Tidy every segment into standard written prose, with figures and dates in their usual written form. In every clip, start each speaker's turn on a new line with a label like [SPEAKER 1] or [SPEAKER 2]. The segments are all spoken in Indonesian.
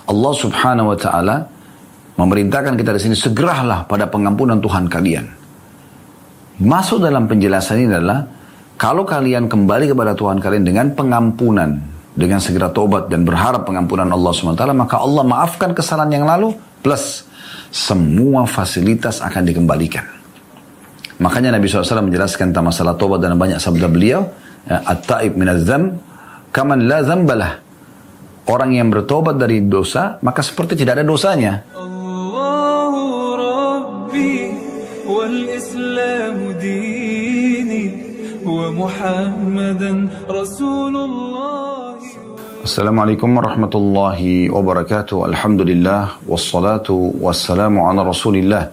[SPEAKER 1] Allah Subhanahu wa taala memerintahkan kita di sini, segeralah pada pengampunan Tuhan kalian. Masuk dalam penjelasan ini adalah, kalau kalian kembali kepada Tuhan kalian dengan pengampunan, dengan segera tobat dan berharap pengampunan Allah SWT, maka Allah maafkan kesalahan yang lalu, plus semua fasilitas akan dikembalikan. Makanya Nabi SAW menjelaskan tentang masalah tobat dan banyak sabda beliau, at-ta'ib minaz dzamb kaman la dzambalah. Orang yang bertobat dari dosa, maka seperti tidak ada dosanya.
[SPEAKER 2] والإسلام ديني ومحمدا رسول الله.
[SPEAKER 1] Assalamualaikum warahmatullahi wabarakatuh. Alhamdulillah wassalatu wassalamu ala Rasulillah.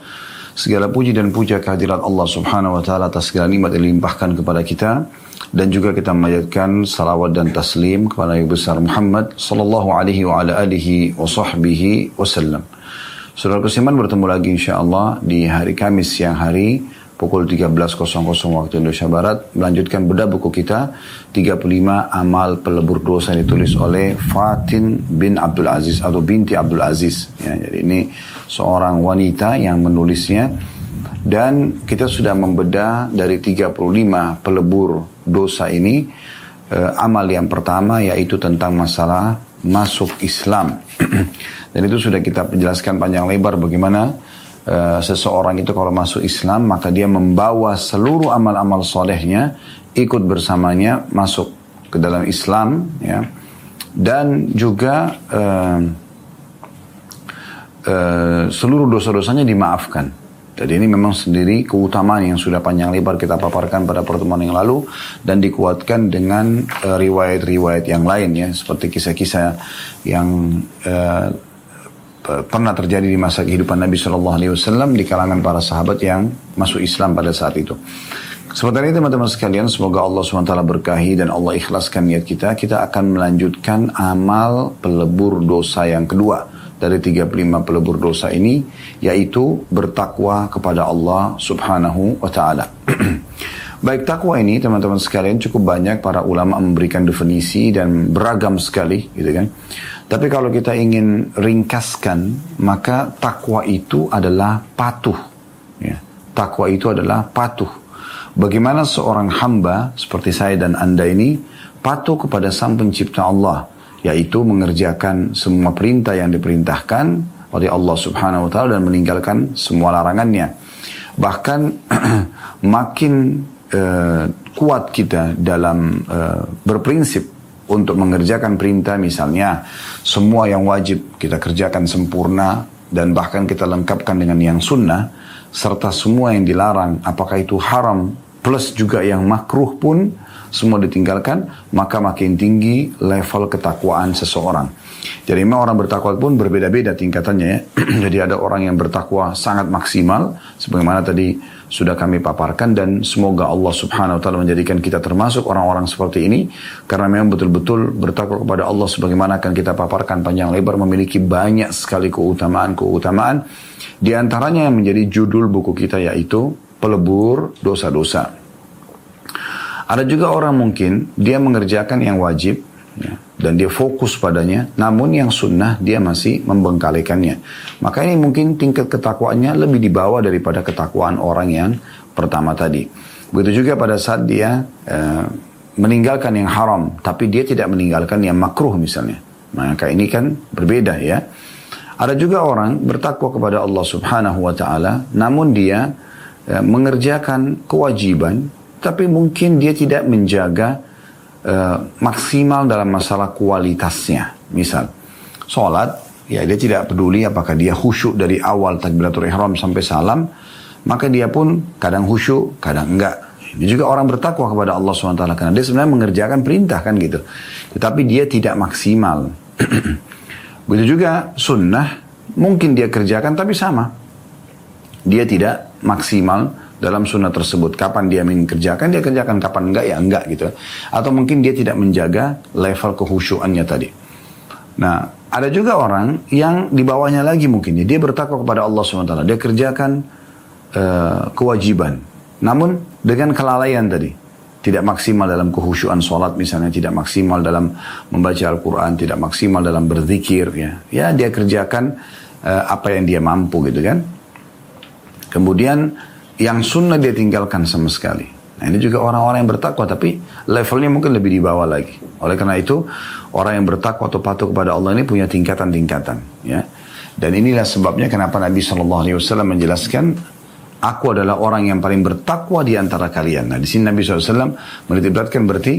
[SPEAKER 1] Segala puji dan puja kehadirat Allah Subhanahu wa taala atas segala nikmat yang dilimpahkan kepada kita, dan juga kita memanjatkan salawat dan taslim kepada Nabi besar Muhammad sallallahu alaihi wa ala alihi wa sahbihi wasallam. Saudara Kusiman, bertemu lagi insyaAllah di hari Kamis siang hari pukul 13.00 waktu Indonesia Barat, melanjutkan bedah buku kita 35 Amal Pelebur Dosa yang ditulis oleh Fatin bin Abdul Aziz atau binti Abdul Aziz ya, jadi ini seorang wanita yang menulisnya, dan kita sudah membedah dari 35 pelebur dosa ini. Amal yang pertama yaitu tentang masalah masuk Islam. Dan itu sudah kita jelaskan panjang lebar bagaimana seseorang itu kalau masuk Islam, maka dia membawa seluruh amal-amal solehnya ikut bersamanya masuk ke dalam Islam ya. Dan juga seluruh dosa-dosanya dimaafkan. Jadi ini memang sendiri keutamaan yang sudah panjang lebar kita paparkan pada pertemuan yang lalu, dan dikuatkan dengan riwayat-riwayat yang lain ya, seperti kisah-kisah yang pernah terjadi di masa kehidupan Nabi SAW di kalangan para sahabat yang masuk Islam pada saat itu. Sementara itu teman-teman sekalian, semoga Allah SWT berkahi dan Allah ikhlaskan niat kita. Kita akan melanjutkan amal pelebur dosa yang kedua dari 35 pelebur dosa ini, yaitu bertakwa kepada Allah Subhanahu wa taala. Baik, takwa ini teman-teman sekalian cukup banyak para ulama memberikan definisi dan beragam sekali gitu kan. Tapi kalau kita ingin ringkaskan, maka takwa itu adalah patuh ya. Takwa itu adalah patuh. Bagaimana seorang hamba seperti saya dan Anda ini patuh kepada Sang Pencipta Allah, yaitu mengerjakan semua perintah yang diperintahkan oleh Allah Subhanahu wa taala dan meninggalkan semua larangannya. Bahkan makin kuat kita dalam berprinsip untuk mengerjakan perintah, misalnya semua yang wajib kita kerjakan sempurna dan bahkan kita lengkapkan dengan yang sunnah, serta semua yang dilarang apakah itu haram plus juga yang makruh pun semua ditinggalkan, maka makin tinggi level ketakwaan seseorang. Jadi memang orang bertakwa pun berbeda-beda tingkatannya ya. Jadi ada orang yang bertakwa sangat maksimal, sebagaimana tadi sudah kami paparkan, dan semoga Allah Subhanahu wa taala menjadikan kita termasuk orang-orang seperti ini, karena memang betul-betul bertakwa kepada Allah sebagaimana akan kita paparkan panjang lebar memiliki banyak sekali keutamaan-keutamaan. Di antaranya yang menjadi judul buku kita yaitu pelebur dosa-dosa. Ada juga orang mungkin dia mengerjakan yang wajib ya, dan dia fokus padanya, namun yang sunnah dia masih membengkalikannya. Maka ini mungkin tingkat ketakwaannya lebih di bawah daripada ketakwaan orang yang pertama tadi. Begitu juga pada saat dia meninggalkan yang haram, tapi dia tidak meninggalkan yang makruh misalnya. Maka ini kan berbeda ya. Ada juga orang bertakwa kepada Allah Subhanahu wa taala, namun dia mengerjakan kewajiban, tapi mungkin dia tidak menjaga maksimal dalam masalah kualitasnya. Misal, sholat, ya dia tidak peduli apakah dia khusyuk dari awal takbiratul ihram sampai salam, maka dia pun kadang khusyuk, kadang enggak. Ini juga orang bertakwa kepada Allah SWT, karena dia sebenarnya mengerjakan perintah kan gitu. Tetapi dia tidak maksimal. Begitu juga sunnah, mungkin dia kerjakan tapi sama. Dia tidak maksimal dalam sunnah tersebut. Kapan dia mengerjakan, dia kerjakan. Kapan enggak, ya enggak gitu. Atau mungkin dia tidak menjaga level kehusyuannya tadi. Nah, ada juga orang yang di bawahnya lagi mungkin. Dia bertakwa kepada Allah SWT. Dia kerjakan kewajiban. Namun dengan kelalaian tadi. tidak maksimal dalam kekhusyuan sholat misalnya, tidak maksimal dalam membaca Al-Quran, tidak maksimal dalam berzikir, ya dia kerjakan apa yang dia mampu gitu kan. Kemudian yang sunnah dia tinggalkan sama sekali. Nah ini juga orang-orang yang bertakwa tapi levelnya mungkin lebih di bawah lagi. Oleh karena itu orang yang bertakwa atau patuh kepada Allah ini punya tingkatan-tingkatan, ya. Dan inilah sebabnya kenapa Nabi SAW menjelaskan, aku adalah orang yang paling bertakwa di antara kalian. Nah di sini Nabi SAW menitikberatkan berarti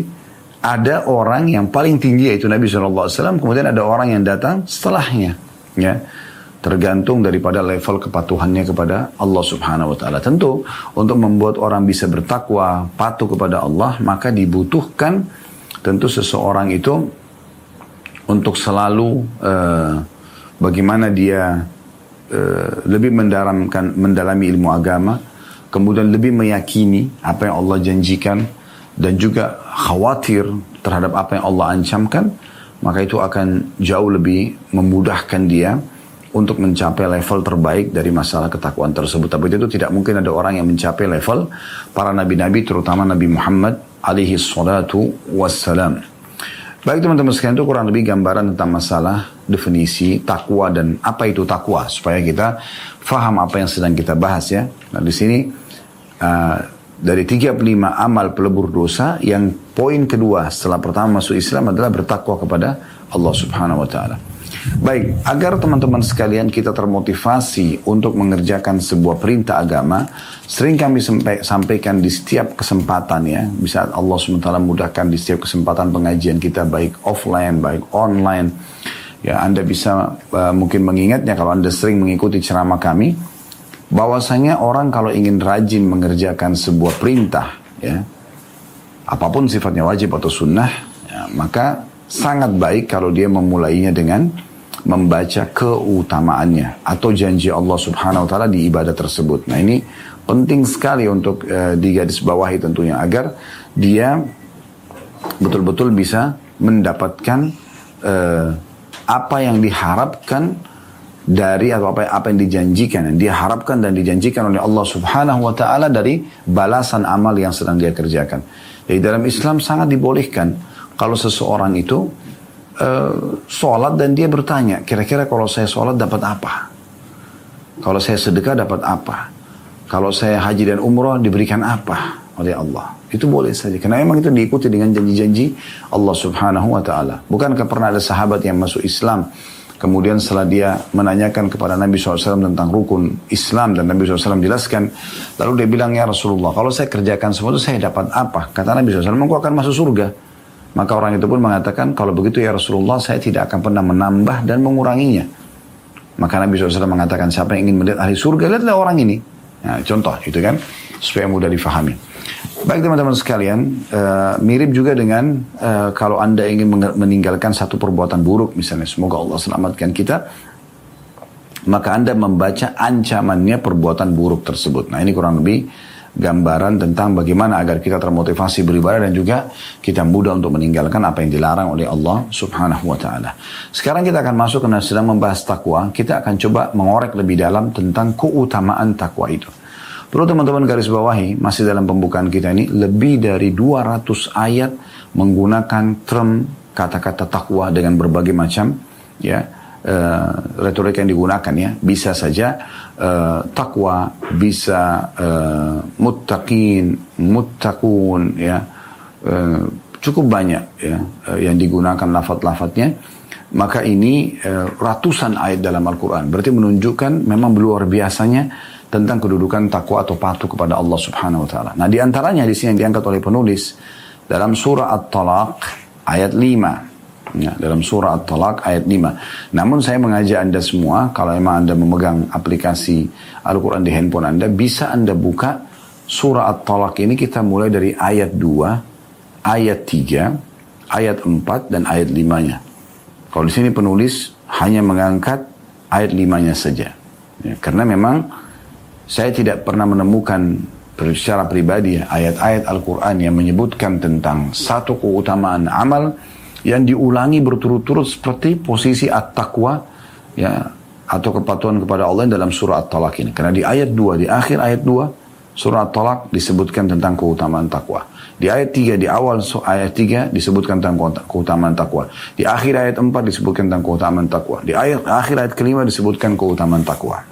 [SPEAKER 1] ada orang yang paling tinggi yaitu Nabi SAW, kemudian ada orang yang datang setelahnya, ya. Tergantung daripada level kepatuhannya kepada Allah Subhanahu Wa Taala. Tentu untuk membuat orang bisa bertakwa, patuh kepada Allah, maka dibutuhkan tentu seseorang itu untuk selalu bagaimana dia lebih mendalami ilmu agama, kemudian lebih meyakini apa yang Allah janjikan dan juga khawatir terhadap apa yang Allah ancamkan, maka itu akan jauh lebih memudahkan dia untuk mencapai level terbaik dari masalah ketakwaan tersebut. Tapi itu tidak mungkin ada orang yang mencapai level para nabi-nabi, terutama Nabi Muhammad alaihi salatu wassalam. Baik teman-teman sekalian, itu kurang lebih gambaran tentang masalah definisi takwa dan apa itu takwa, supaya kita faham apa yang sedang kita bahas, ya. Nah di sini dari 35 amal pelebur dosa, yang poin kedua setelah pertama masuk Islam adalah bertakwa kepada Allah Subhanahu Wa Taala. Baik, agar teman-teman sekalian kita termotivasi untuk mengerjakan sebuah perintah agama, sering kami sampaikan di setiap kesempatan, ya. Bisa Allah SWT mudahkan di setiap kesempatan pengajian kita, baik offline, baik online. Ya, Anda bisa mungkin mengingatnya kalau Anda sering mengikuti ceramah kami, bahwasanya orang kalau ingin rajin mengerjakan sebuah perintah, ya, apapun sifatnya wajib atau sunnah, ya, maka sangat baik kalau dia memulainya dengan membaca keutamaannya atau janji Allah Subhanahu Wa Taala di ibadah tersebut. Nah ini penting sekali untuk digarisbawahi tentunya, agar dia betul-betul bisa mendapatkan apa yang diharapkan dari, atau apa yang dijanjikan, yang dia harapkan dan dijanjikan oleh Allah Subhanahu Wa Taala dari balasan amal yang sedang dia kerjakan. Jadi dalam Islam sangat dibolehkan kalau seseorang itu sholat dan dia bertanya, kira-kira kalau saya sholat dapat apa? Kalau saya sedekah dapat apa? Kalau saya haji dan umrah diberikan apa oleh Allah? Itu boleh saja, karena memang itu diikuti dengan janji-janji Allah Subhanahu Wa Taala. Bukankah pernah ada sahabat yang masuk Islam, kemudian setelah dia menanyakan kepada Nabi SAW tentang rukun Islam, dan Nabi SAW jelaskan, lalu dia bilang, ya Rasulullah, kalau saya kerjakan semua itu saya dapat apa? Kata Nabi SAW, engkau akan masuk surga. Maka orang itu pun mengatakan, kalau begitu ya Rasulullah, saya tidak akan pernah menambah dan menguranginya. Maka Nabi SAW mengatakan, siapa yang ingin melihat ahli surga, lihatlah orang ini. Nah, contoh itu kan, supaya mudah difahami. Baik teman-teman sekalian, mirip juga dengan kalau Anda ingin meninggalkan satu perbuatan buruk, misalnya, semoga Allah selamatkan kita, maka Anda membaca ancamannya perbuatan buruk tersebut. Nah ini kurang lebih gambaran tentang bagaimana agar kita termotivasi beribadah dan juga kita mudah untuk meninggalkan apa yang dilarang oleh Allah Subhanahu Wa Taala. Sekarang kita akan masuk karena sedang membahas takwa. Kita akan coba mengorek lebih dalam tentang keutamaan takwa itu. Perlu teman-teman garis bawahi, masih dalam pembukaan kita ini, lebih dari 200 ayat menggunakan term kata-kata takwa dengan berbagai macam, ya, retorik yang digunakan, ya. Bisa saja takwa, bisa muttaqin, muttaqun, ya, cukup banyak, ya, yang digunakan lafaz-lafaznya. Maka ini ratusan ayat dalam Al-Quran, berarti menunjukkan memang luar biasanya tentang kedudukan takwa atau patuh kepada Allah Subhanahu Wa Taala. Nah, di antaranya di sini yang diangkat oleh penulis dalam surah At-Talaq ayat 5. Ya, dalam surah At-Talaq ayat 5. Namun saya mengajak Anda semua, kalau memang Anda memegang aplikasi Al-Quran di handphone Anda, bisa Anda buka surah At-Talaq ini, kita mulai dari ayat 2, ayat 3, ayat 4, dan ayat 5-nya. Kalau di sini penulis hanya mengangkat ayat 5-nya saja. Ya, karena memang saya tidak pernah menemukan secara pribadi ayat-ayat Al-Quran yang menyebutkan tentang satu keutamaan amal yang diulangi berturut-turut seperti posisi at-taqwa, ya, atau kepatuhan kepada Allah dalam surah At-Talaq ini. Karena di ayat 2, di akhir ayat 2, surah At-Talaq disebutkan tentang keutamaan takwa. Di ayat 3, di awal ayat 3 disebutkan tentang keutamaan takwa. Di akhir ayat 4 disebutkan tentang keutamaan takwa. Di akhir ayat kelima disebutkan keutamaan takwa.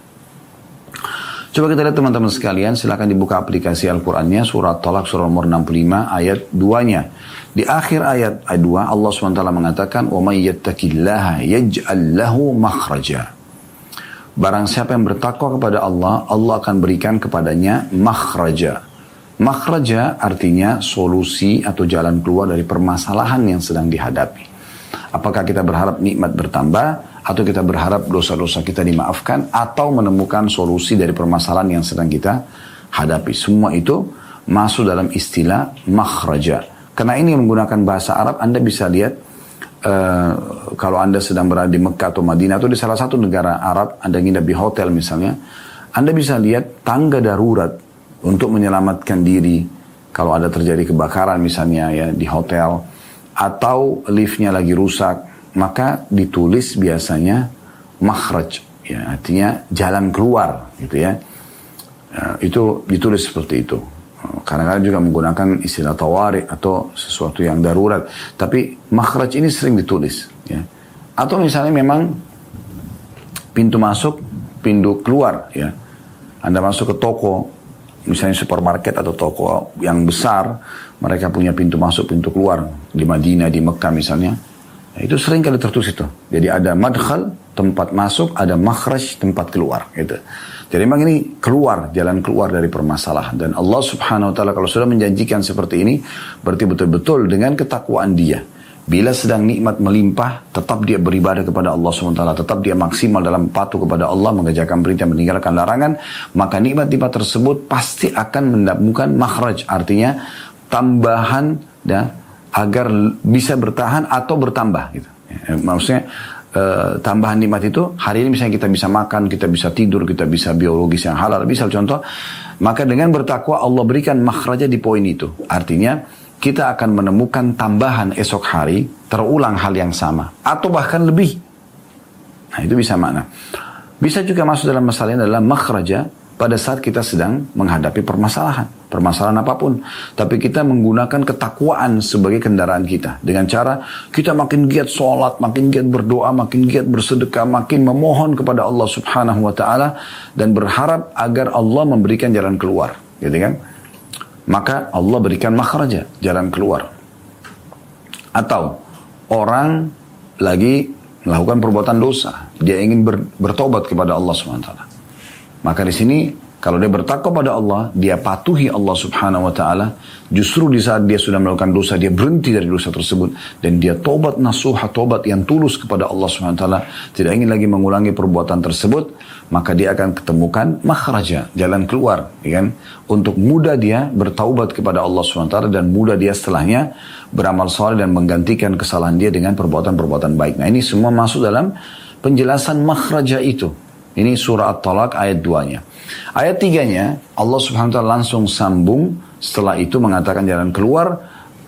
[SPEAKER 1] Coba kita lihat teman-teman sekalian, silakan dibuka aplikasi Al-Qur'annya, surah At-Talaq, surah nomor 65, ayat 2-nya. Di akhir ayat 2, Allah SWT mengatakan, وَمَنْ يَتَّقِ اللَّهَ يَجْعَلْ لَهُ مَخْرَجًا. Barang siapa yang bertakwa kepada Allah, Allah akan berikan kepadanya makhraja. Makhraja artinya solusi atau jalan keluar dari permasalahan yang sedang dihadapi. Apakah kita berharap nikmat bertambah, atau kita berharap dosa-dosa kita dimaafkan, atau menemukan solusi dari permasalahan yang sedang kita hadapi. Semua itu masuk dalam istilah makhraja. Karena ini menggunakan bahasa Arab, Anda bisa lihat kalau Anda sedang berada di Mekah atau Madinah atau di salah satu negara Arab, Anda nginap di hotel misalnya, Anda bisa lihat tangga darurat untuk menyelamatkan diri kalau ada terjadi kebakaran misalnya ya di hotel, atau liftnya lagi rusak, maka ditulis biasanya makhraj, ya, artinya jalan keluar gitu ya. Itu ditulis seperti itu. Kadang-kadang juga menggunakan istilah tawari atau sesuatu yang darurat. Tapi makhraj ini sering ditulis. Ya. Atau misalnya memang pintu masuk, pintu keluar. Ya. Anda masuk ke toko, misalnya supermarket atau toko yang besar, mereka punya pintu masuk, pintu keluar. Di Madinah, di Mekah misalnya. Nah, itu sering kali tertulis itu. Jadi ada madkhal, tempat masuk, ada makhraj, tempat keluar. Gitu. Jadi memang ini keluar, jalan keluar dari permasalahan. Dan Allah Subhanahu wa ta'ala kalau sudah menjanjikan seperti ini, berarti betul-betul dengan ketakwaan dia. Bila sedang nikmat melimpah, tetap dia beribadah kepada Allah Subhanahu wa ta'ala, tetap dia maksimal dalam patuh kepada Allah, mengerjakan perintah, meninggalkan larangan, maka nikmat-nikmat tersebut pasti akan menemukan makhraj, artinya tambahan ya, agar bisa bertahan atau bertambah. Gitu. Maksudnya, tambahan nikmat itu hari ini misalnya kita bisa makan, kita bisa tidur, kita bisa biologis yang halal, bisa contoh, maka dengan bertakwa Allah berikan makhraja di poin itu. Artinya kita akan menemukan tambahan esok hari, terulang hal yang sama atau bahkan lebih. Nah, itu bisa makna. Bisa juga masuk dalam masalah ini adalah makhraja pada saat kita sedang menghadapi permasalahan apapun. Tapi kita menggunakan ketakwaan sebagai kendaraan kita. Dengan cara kita makin giat sholat, makin giat berdoa, makin giat bersedekah, makin memohon kepada Allah Subhanahu wa ta'ala. Dan berharap agar Allah memberikan jalan keluar. Gitu kan? Maka Allah berikan makhraja, jalan keluar. Atau orang lagi melakukan perbuatan dosa. Dia ingin bertobat kepada Allah Subhanahu wa ta'ala. Maka di sini kalau dia bertakwa pada Allah, dia patuhi Allah Subhanahu wa ta'ala, justru di saat dia sudah melakukan dosa, dia berhenti dari dosa tersebut dan dia tobat nasuha, tobat yang tulus kepada Allah Subhanahu wa ta'ala, tidak ingin lagi mengulangi perbuatan tersebut, maka dia akan ketemukan makhraja, jalan keluar, ya kan? Untuk mudah dia bertaubat kepada Allah Subhanahu wa ta'ala dan mudah dia setelahnya beramal saleh dan menggantikan kesalahan dia dengan perbuatan-perbuatan baik. Nah, ini semua masuk dalam penjelasan makhraja itu. Ini surah At-Talaq ayat 2-nya. Ayat 3-nya Allah Subhanahu wa ta'ala langsung sambung setelah itu mengatakan jalan keluar.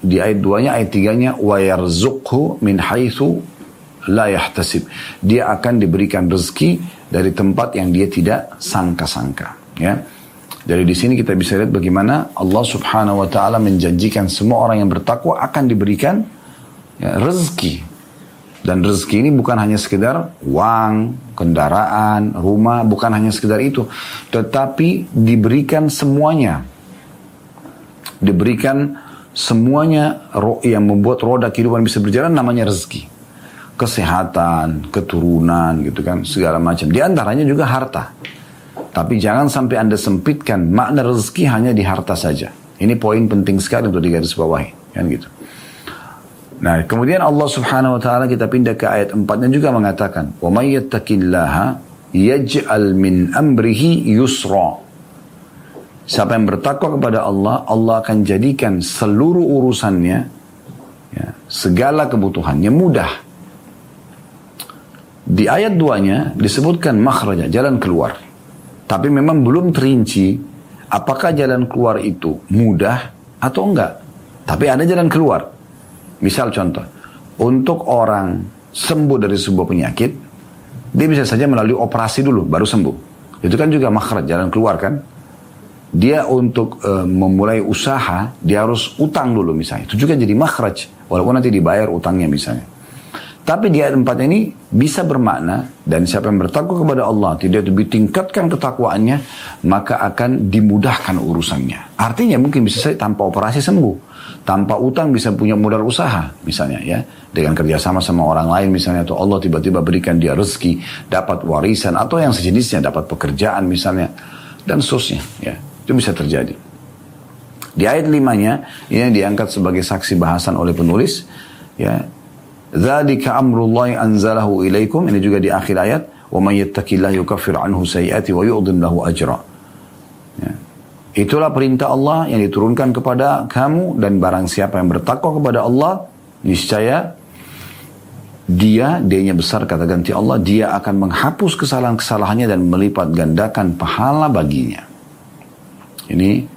[SPEAKER 1] Di ayat 2-nya, ayat 3-nya wa yarzuqhu min haitsu la yahtasib. Dia akan diberikan rezeki dari tempat yang dia tidak sangka-sangka, ya. Dari di sini kita bisa lihat bagaimana Allah Subhanahu wa ta'ala menjanjikan semua orang yang bertakwa akan diberikan ya, rezeki. Dan rezeki ini bukan hanya sekedar uang, kendaraan, rumah, bukan hanya sekedar itu. Tetapi diberikan semuanya. Diberikan semuanya yang membuat roda kehidupan bisa berjalan namanya rezeki. Kesehatan, keturunan gitu kan, segala macam. Di antaranya juga harta. Tapi jangan sampai Anda sempitkan makna rezeki hanya di harta saja. Ini poin penting sekali untuk digarisbawahi. Kan gitu. Nah, kemudian Allah Subhanahu wa ta'ala kita pindah ke ayat 4-nya juga mengatakan, "Wa may yattaqillaha yaj'al min amrihi yusra." Siapa yang bertakwa kepada Allah, Allah akan jadikan seluruh urusannya, ya, segala kebutuhannya mudah. Di ayat 2-nya disebutkan makhraja, jalan keluar. Tapi memang belum terinci apakah jalan keluar itu mudah atau enggak. Tapi ada jalan keluar. Misal contoh, untuk orang sembuh dari sebuah penyakit, dia bisa saja melalui operasi dulu, baru sembuh. Itu kan juga makhraj, jalan keluar kan. dia untuk memulai usaha, dia harus utang dulu misalnya. Itu juga jadi makhraj, walaupun nanti dibayar utangnya misalnya. Tapi di ayat 4 ini bisa bermakna, dan siapa yang bertakwa kepada Allah, tidak ditingkatkan ketakwaannya, maka akan dimudahkan urusannya. Artinya mungkin bisa saja tanpa operasi sembuh. Tanpa utang bisa punya modal usaha misalnya ya. Dengan kerjasama sama orang lain misalnya. Atau Allah tiba-tiba berikan dia rezeki, dapat warisan, atau yang sejenisnya, dapat pekerjaan misalnya. Dan seterusnya ya. Itu bisa terjadi. Di ayat 5-nya, ini diangkat sebagai saksi bahasan oleh penulis ya. Dzalika amrullahi anzalahu ilaikum, ini juga di akhir ayat, wa may yattaqillaha yukaffir anhu sayyi'ati wa yu'dhim lahu ajra. Ya. Itulah perintah Allah yang diturunkan kepada kamu, dan barang siapa yang bertakwa kepada Allah, niscaya dia-nya besar kata ganti Allah, dia akan menghapus kesalahan-kesalahannya dan melipat gandakan pahala baginya. Ini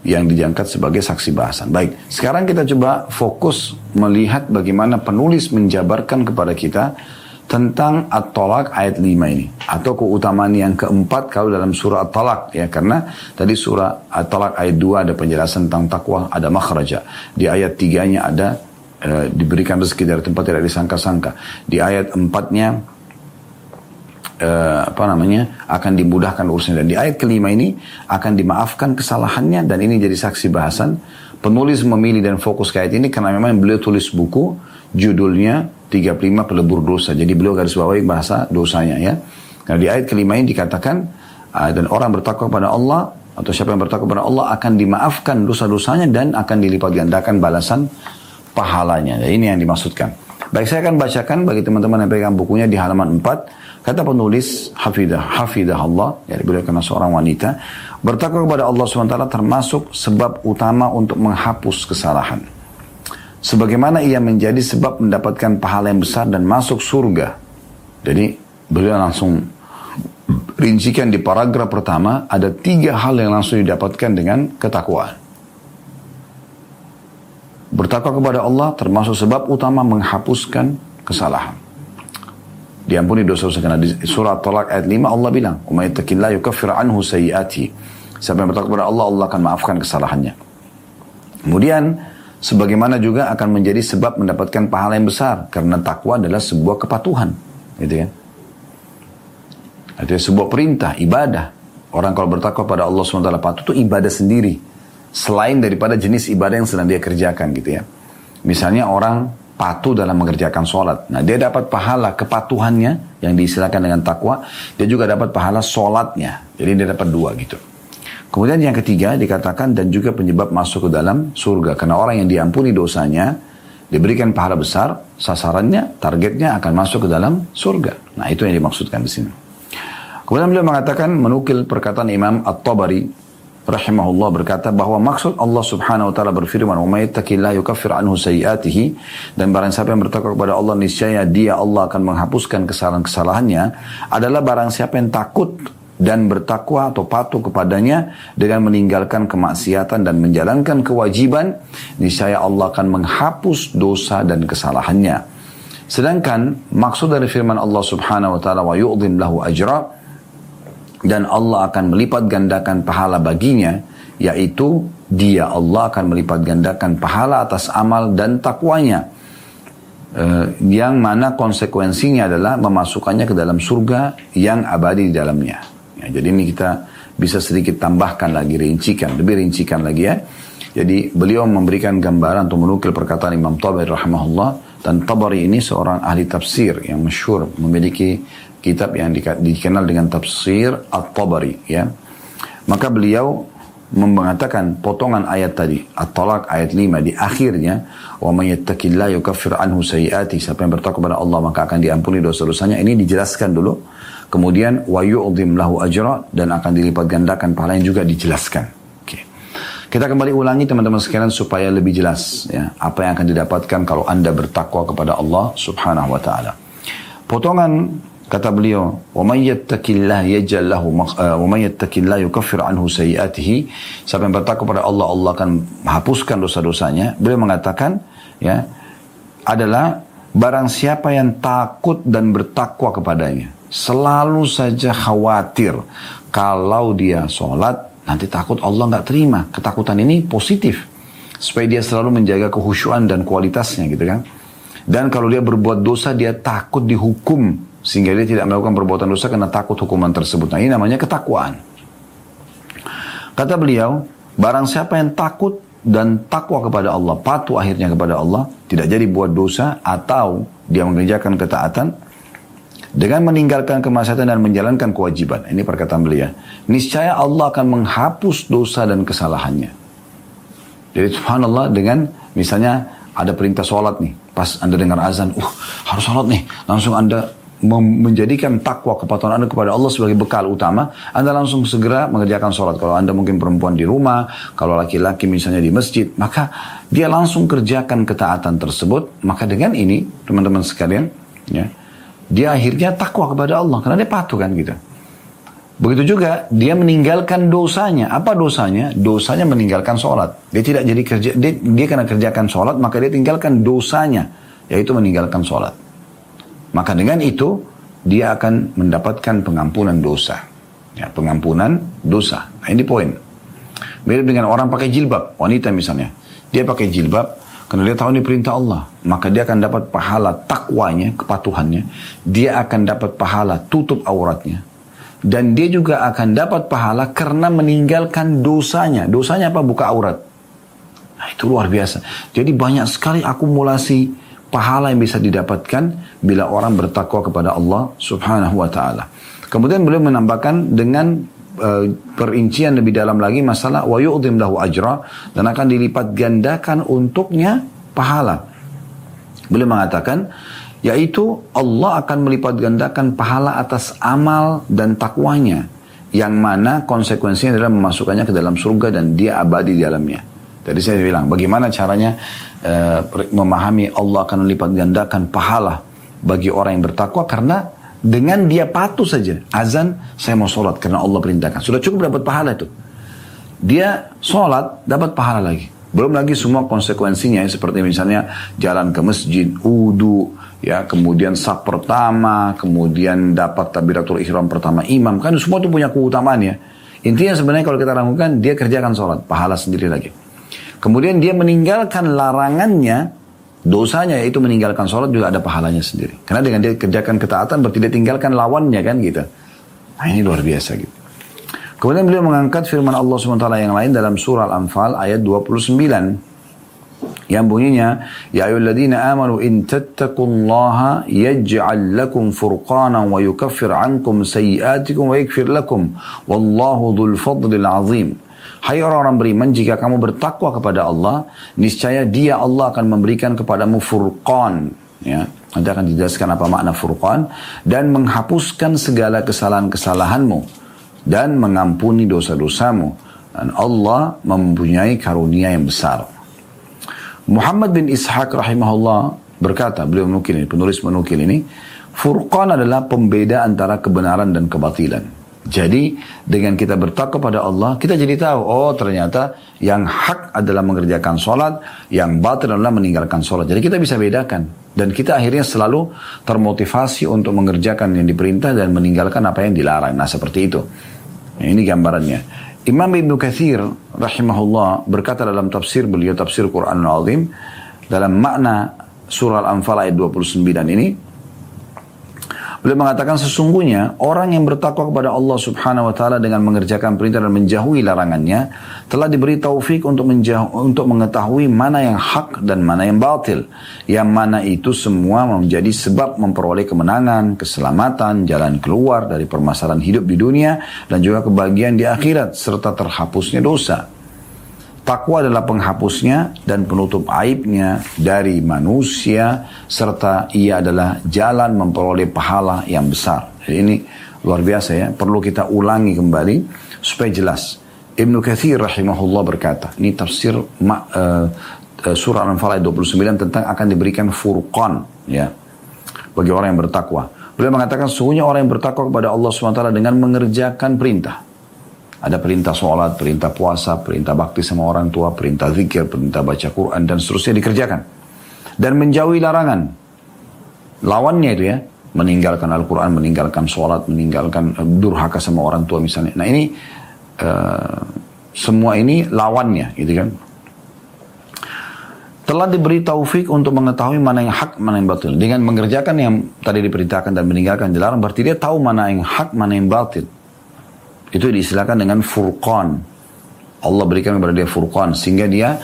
[SPEAKER 1] yang dijangkat sebagai saksi bahasan. Baik, sekarang kita coba fokus melihat bagaimana penulis menjabarkan kepada kita tentang At-Talaq ayat 5 ini. Atau keutamaan yang keempat kalau dalam surah At-Talaq. Ya, karena tadi surah At-Talaq ayat 2 ada penjelasan tentang takwa, ada makhraja. Di ayat 3-nya ada diberikan rezeki dari tempat tidak disangka-sangka. Di ayat 4-nya akan dimudahkan urusannya, dan di ayat kelima ini akan dimaafkan kesalahannya, dan ini jadi saksi bahasan. Penulis memilih dan fokus ke ayat ini karena memang beliau tulis buku judulnya 35 pelebur dosa, jadi beliau garis bawahi bahasa dosanya ya. Karena di ayat kelima ini dikatakan dan orang bertakwa kepada Allah, atau siapa yang bertakwa kepada Allah akan dimaafkan dosa-dosanya dan akan dilipat gandakan balasan pahalanya. Jadi ini yang dimaksudkan. Baik, saya akan bacakan bagi teman-teman yang pegang bukunya di halaman 4. Kata penulis Hafidah Allah, jadi beliau karena seorang wanita, bertakwa kepada Allah SWT termasuk sebab utama untuk menghapus kesalahan. Sebagaimana ia menjadi sebab mendapatkan pahala yang besar dan masuk surga. Jadi beliau langsung rincikan di paragraf pertama, ada 3 hal yang langsung didapatkan dengan ketakwaan. Bertakwa kepada Allah termasuk sebab utama menghapuskan kesalahan. Diampuni dosa-dosa, karena di surah At-Talaq ayat 5 Allah bilang, "Wa may yattaqillaha yukaffir anhu sayyi'atihi." Siapa yang bertakwa kepada Allah, Allah akan maafkan kesalahannya. Kemudian sebagaimana juga akan menjadi sebab mendapatkan pahala yang besar, karena takwa adalah sebuah kepatuhan, gitu kan? Artinya sebuah perintah, ibadah. Orang kalau bertakwa pada Allah SWT patuh itu ibadah sendiri, selain daripada jenis ibadah yang sedang dia kerjakan, gitu ya. Misalnya orang patuh dalam mengerjakan sholat. Nah, dia dapat pahala kepatuhannya yang diistilahkan dengan takwa. Dia juga dapat pahala sholatnya. Jadi dia dapat 2 gitu. Kemudian yang ketiga dikatakan dan juga penyebab masuk ke dalam surga. Karena orang yang diampuni dosanya, diberikan pahala besar, sasarannya, targetnya akan masuk ke dalam surga. Nah, itu yang dimaksudkan di sini. Kemudian beliau mengatakan, menukil perkataan Imam At-Tabari rahimahullah berkata bahwa maksud Allah Subhanahu wa taala berfirman, "Wa may yattaqillaha yukaffir anhu sayyi'atihi," dan barang siapa yang bertakwa kepada Allah niscaya dia Allah akan menghapuskan kesalahan-kesalahannya, adalah barang siapa yang takut dan bertakwa atau patuh kepadanya dengan meninggalkan kemaksiatan dan menjalankan kewajiban, niscaya Allah akan menghapus dosa dan kesalahannya. Sedangkan maksud dari firman Allah Subhanahu wa taala, "Wa yu'dhim lahu ajra," dan Allah akan melipat gandakan pahala baginya, yaitu dia Allah akan melipat gandakan pahala atas amal dan takwanya, yang mana konsekuensinya adalah memasukkannya ke dalam surga yang abadi di dalamnya. Ya, jadi ini kita bisa sedikit tambahkan lagi, lebih rincikan lagi ya. Jadi beliau memberikan gambaran atau menukil perkataan Imam Tabari rahimahullah, dan Tabari ini seorang ahli tafsir yang masyhur, memiliki kitab yang dikenal dengan tafsir At-Tabari ya. Maka beliau mengatakan potongan ayat tadi At-Talaq ayat 5 di akhirnya, "Wa may yattaqillaha yukaffir anhu sayyi'atihi," siapa yang bertakwa kepada Allah maka akan diampuni dosa-dosanya. Ini dijelaskan dulu. Kemudian wa yu'dhim lahu ajra, dan akan dilipat gandakan pahala yang juga dijelaskan. Oke. Kita kembali ulangi teman-teman sekalian supaya lebih jelas ya apa yang akan didapatkan kalau Anda bertakwa kepada Allah Subhanahu wa taala. Potongan kata beliau, "Wa may yattaqillaha yaj'al lahu wa may yattaqillaha yukaffir anhu sayyi'atihi," siapa yang bertakwa kepada Allah, Allah akan menghapuskan dosa-dosanya. Beliau mengatakan ya adalah barang siapa yang takut dan bertakwa kepadanya, selalu saja khawatir kalau dia sholat nanti takut Allah nggak terima. Ketakutan ini positif. Supaya dia selalu menjaga kehusyuan dan kualitasnya gitu kan. Dan kalau dia berbuat dosa, dia takut dihukum. Sehingga dia tidak melakukan perbuatan dosa karena takut hukuman tersebut. Nah ini namanya ketakwaan. Kata beliau, barang siapa yang takut dan takwa kepada Allah, patuh akhirnya kepada Allah, tidak jadi buat dosa atau dia mengerjakan ketaatan, dengan meninggalkan kemaksiatan dan menjalankan kewajiban. Ini perkataan beliau. Niscaya Allah akan menghapus dosa dan kesalahannya. Jadi subhanallah, dengan misalnya ada perintah sholat nih. Pas Anda dengar azan, harus sholat nih. Langsung Anda menjadikan takwa kepatuhan Anda kepada Allah sebagai bekal utama. Anda langsung segera mengerjakan sholat. Kalau Anda mungkin perempuan di rumah, kalau laki-laki misalnya di masjid, maka dia langsung kerjakan ketaatan tersebut. Maka dengan ini, teman-teman sekalian, ya, dia akhirnya takwa kepada Allah. Karena dia patuh kan gitu. Begitu juga dia meninggalkan dosanya. Apa dosanya? Dosanya meninggalkan sholat. Dia tidak jadi kerja, dia karena kerjakan sholat, maka dia tinggalkan dosanya, yaitu meninggalkan sholat. Maka dengan itu dia akan mendapatkan pengampunan dosa. Ya, pengampunan dosa. Nah ini poin. Mirip dengan orang pakai jilbab, wanita misalnya. Dia pakai jilbab karena dia tahu ini perintah Allah. Maka dia akan dapat pahala takwanya, kepatuhannya. Dia akan dapat pahala tutup auratnya. Dan dia juga akan dapat pahala karena meninggalkan dosanya. Dosanya apa? Buka aurat. Nah itu luar biasa. Jadi banyak sekali akumulasi pahala yang bisa didapatkan bila orang bertakwa kepada Allah subhanahu wa ta'ala. Kemudian beliau menambahkan dengan perincian lebih dalam lagi masalah wa yu'dhim lahu ajra, dan akan dilipat gandakan untuknya pahala. Beliau mengatakan, yaitu Allah akan melipat gandakan pahala atas amal dan takwanya, yang mana konsekuensinya adalah memasukkannya ke dalam surga dan dia abadi di dalamnya. Tadi saya bilang, bagaimana caranya memahami Allah akan melipat gandakan pahala bagi orang yang bertakwa, karena dengan dia patuh saja. Azan, saya mau sholat karena Allah perintahkan. Sudah cukup dapat pahala itu. Dia sholat, dapat pahala lagi. Belum lagi semua konsekuensinya, seperti misalnya jalan ke masjid, wudu, ya, kemudian saf pertama, kemudian dapat takbiratul ihram pertama imam. Kan semua itu punya keutamaan ya. Intinya sebenarnya kalau kita lakukan, dia kerjakan sholat, pahala sendiri lagi. Kemudian dia meninggalkan larangannya, dosanya yaitu meninggalkan sholat juga ada pahalanya sendiri. Karena dengan dia kerjakan ketaatan berarti dia tinggalkan lawannya kan gitu. Nah ini luar biasa gitu. Kemudian beliau mengangkat firman Allah SWT yang lain dalam surah Al-Anfal ayat 29. Yang bunyinya, Ya ayyuhalladzina amanu in tattaqullaha yaj'al lakum furqanan wa yukaffir ankum sayyiatikum wa yakfir lakum. Wallahu dhul fadlil azim. Hai orang-orang beriman, jika kamu bertakwa kepada Allah, niscaya dia Allah akan memberikan kepadamu furqan. Ya, nanti akan dijelaskan apa makna furqan. Dan menghapuskan segala kesalahan-kesalahanmu. Dan mengampuni dosa-dosamu. Dan Allah mempunyai karunia yang besar. Muhammad bin Ishaq rahimahullah berkata, beliau menukil ini, penulis menukil ini, furqan adalah pembeda antara kebenaran dan kebatilan. Jadi dengan kita bertakwa pada Allah, kita jadi tahu, oh ternyata yang hak adalah mengerjakan sholat, yang batil adalah meninggalkan sholat. Jadi kita bisa bedakan. Dan kita akhirnya selalu termotivasi untuk mengerjakan yang diperintah dan meninggalkan apa yang dilarang. Nah seperti itu. Nah, ini gambarannya. Imam Ibn Katsir rahimahullah berkata dalam tafsir beliau, tafsir Quran Al-Azim, dalam makna surah Al-Anfal ayat 29 ini, beliau mengatakan sesungguhnya orang yang bertakwa kepada Allah subhanahu wa ta'ala dengan mengerjakan perintah dan menjauhi larangannya telah diberi taufik untuk mengetahui mana yang hak dan mana yang batil. Yang mana itu semua menjadi sebab memperoleh kemenangan, keselamatan, jalan keluar dari permasalahan hidup di dunia dan juga kebahagiaan di akhirat serta terhapusnya dosa. Takwa adalah penghapusnya dan penutup aibnya dari manusia, serta ia adalah jalan memperoleh pahala yang besar. Jadi ini luar biasa ya, perlu kita ulangi kembali supaya jelas. Ibnu Katsir rahimahullah berkata, ini tafsir surah Al-Anfal ayat 29 tentang akan diberikan furqan ya bagi orang yang bertakwa. Beliau mengatakan sesungguhnya orang yang bertakwa kepada Allah SWT dengan mengerjakan perintah. Ada perintah sholat, perintah puasa, perintah bakti sama orang tua, perintah zikir, perintah baca Quran, dan seterusnya dikerjakan. Dan menjauhi larangan. Lawannya itu ya, meninggalkan Al-Quran, meninggalkan sholat, meninggalkan durhaka sama orang tua misalnya. Nah ini semua ini lawannya, gitu kan. Telah diberi taufik untuk mengetahui mana yang hak, mana yang batil. Dengan mengerjakan yang tadi diperintahkan dan meninggalkan dilarang, berarti dia tahu mana yang hak, mana yang batil. Itu diistilahkan dengan furqan. Allah berikan kepada dia furqan, sehingga dia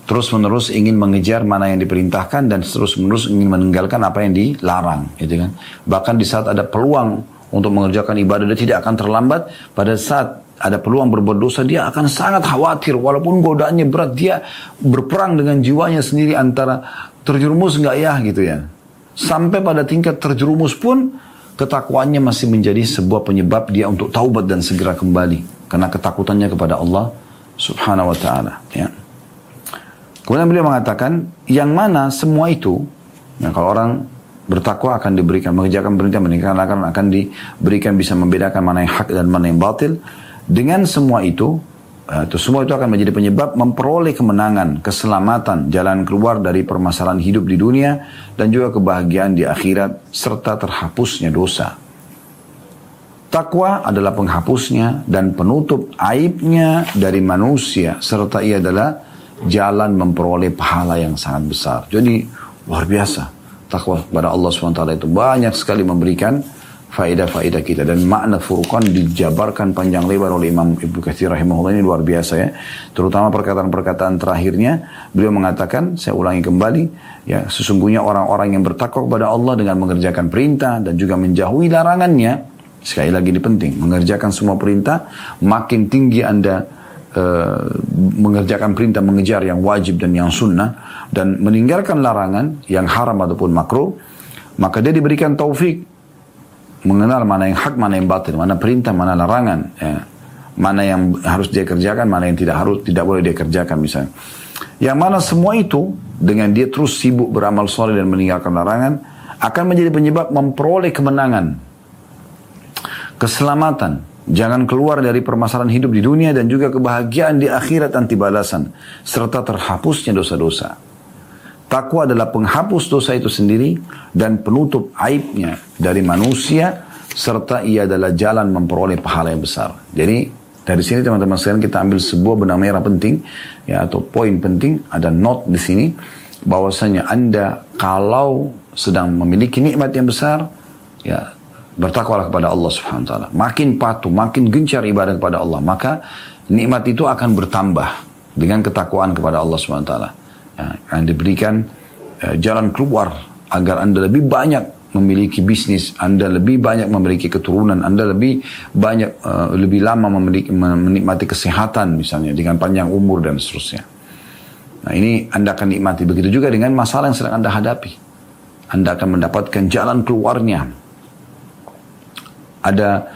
[SPEAKER 1] terus-menerus ingin mengejar mana yang diperintahkan dan terus-menerus ingin meninggalkan apa yang dilarang, gitu kan. Bahkan di saat ada peluang untuk mengerjakan ibadah, dia tidak akan terlambat. Pada saat ada peluang berbuat dosa, dia akan sangat khawatir. Walaupun godaannya berat, dia berperang dengan jiwanya sendiri antara terjerumus nggak ya, gitu ya. Sampai pada tingkat terjerumus pun, ketakwaannya masih menjadi sebuah penyebab dia untuk taubat dan segera kembali. Karena ketakutannya kepada Allah subhanahu wa ta'ala. Ya. Kemudian beliau mengatakan, yang mana semua itu, ya, kalau orang bertakwa akan diberikan, mengerjakan perintah, meninggalkan akan diberikan bisa membedakan mana yang hak dan mana yang batil. Dengan semua itu akan menjadi penyebab memperoleh kemenangan, keselamatan, jalan keluar dari permasalahan hidup di dunia, dan juga kebahagiaan di akhirat, serta terhapusnya dosa. Takwa adalah penghapusnya dan penutup aibnya dari manusia, serta ia adalah jalan memperoleh pahala yang sangat besar. Jadi luar biasa. Takwa kepada Allah SWT itu banyak sekali memberikan faedah-faedah kita, dan makna furqan dijabarkan panjang lebar oleh Imam Ibnu Katsir rahimahullah. Ini luar biasa ya, terutama perkataan-perkataan terakhirnya. Beliau mengatakan, saya ulangi kembali ya, sesungguhnya orang-orang yang bertakwa kepada Allah dengan mengerjakan perintah dan juga menjauhi larangannya. Sekali lagi ini penting, mengerjakan semua perintah. Makin tinggi Anda mengerjakan perintah, mengejar yang wajib dan yang sunnah, dan meninggalkan larangan yang haram ataupun makruh, maka dia diberikan taufik mengenal mana yang hak, mana yang batil, mana perintah, mana larangan, ya. Mana yang harus dia kerjakan, mana yang tidak boleh dia kerjakan misalnya. Yang mana semua itu dengan dia terus sibuk beramal soleh dan meninggalkan larangan akan menjadi penyebab memperoleh kemenangan, keselamatan, jangan keluar dari permasalahan hidup di dunia, dan juga kebahagiaan di akhirat anti balasan, serta terhapusnya dosa-dosa. Takwa adalah penghapus dosa itu sendiri dan penutup aibnya dari manusia, serta ia adalah jalan memperoleh pahala yang besar. Jadi dari sini teman-teman sekalian kita ambil sebuah benang merah penting, ya, atau poin penting, ada note di sini, bahwasanya Anda kalau sedang memiliki nikmat yang besar, ya, bertakwalah kepada Allah Subhanahu wa taala. Makin patuh, makin gencar ibadah kepada Allah, maka nikmat itu akan bertambah dengan ketakwaan kepada Allah Subhanahu wa taala. Akan diberikan jalan keluar agar Anda lebih banyak memiliki bisnis, Anda lebih banyak memiliki keturunan, Anda lebih banyak lebih lama menikmati kesehatan misalnya dengan panjang umur dan seterusnya. Nah, ini Anda akan nikmati. Begitu juga dengan masalah yang sedang Anda hadapi, Anda akan mendapatkan jalan keluarnya. Ada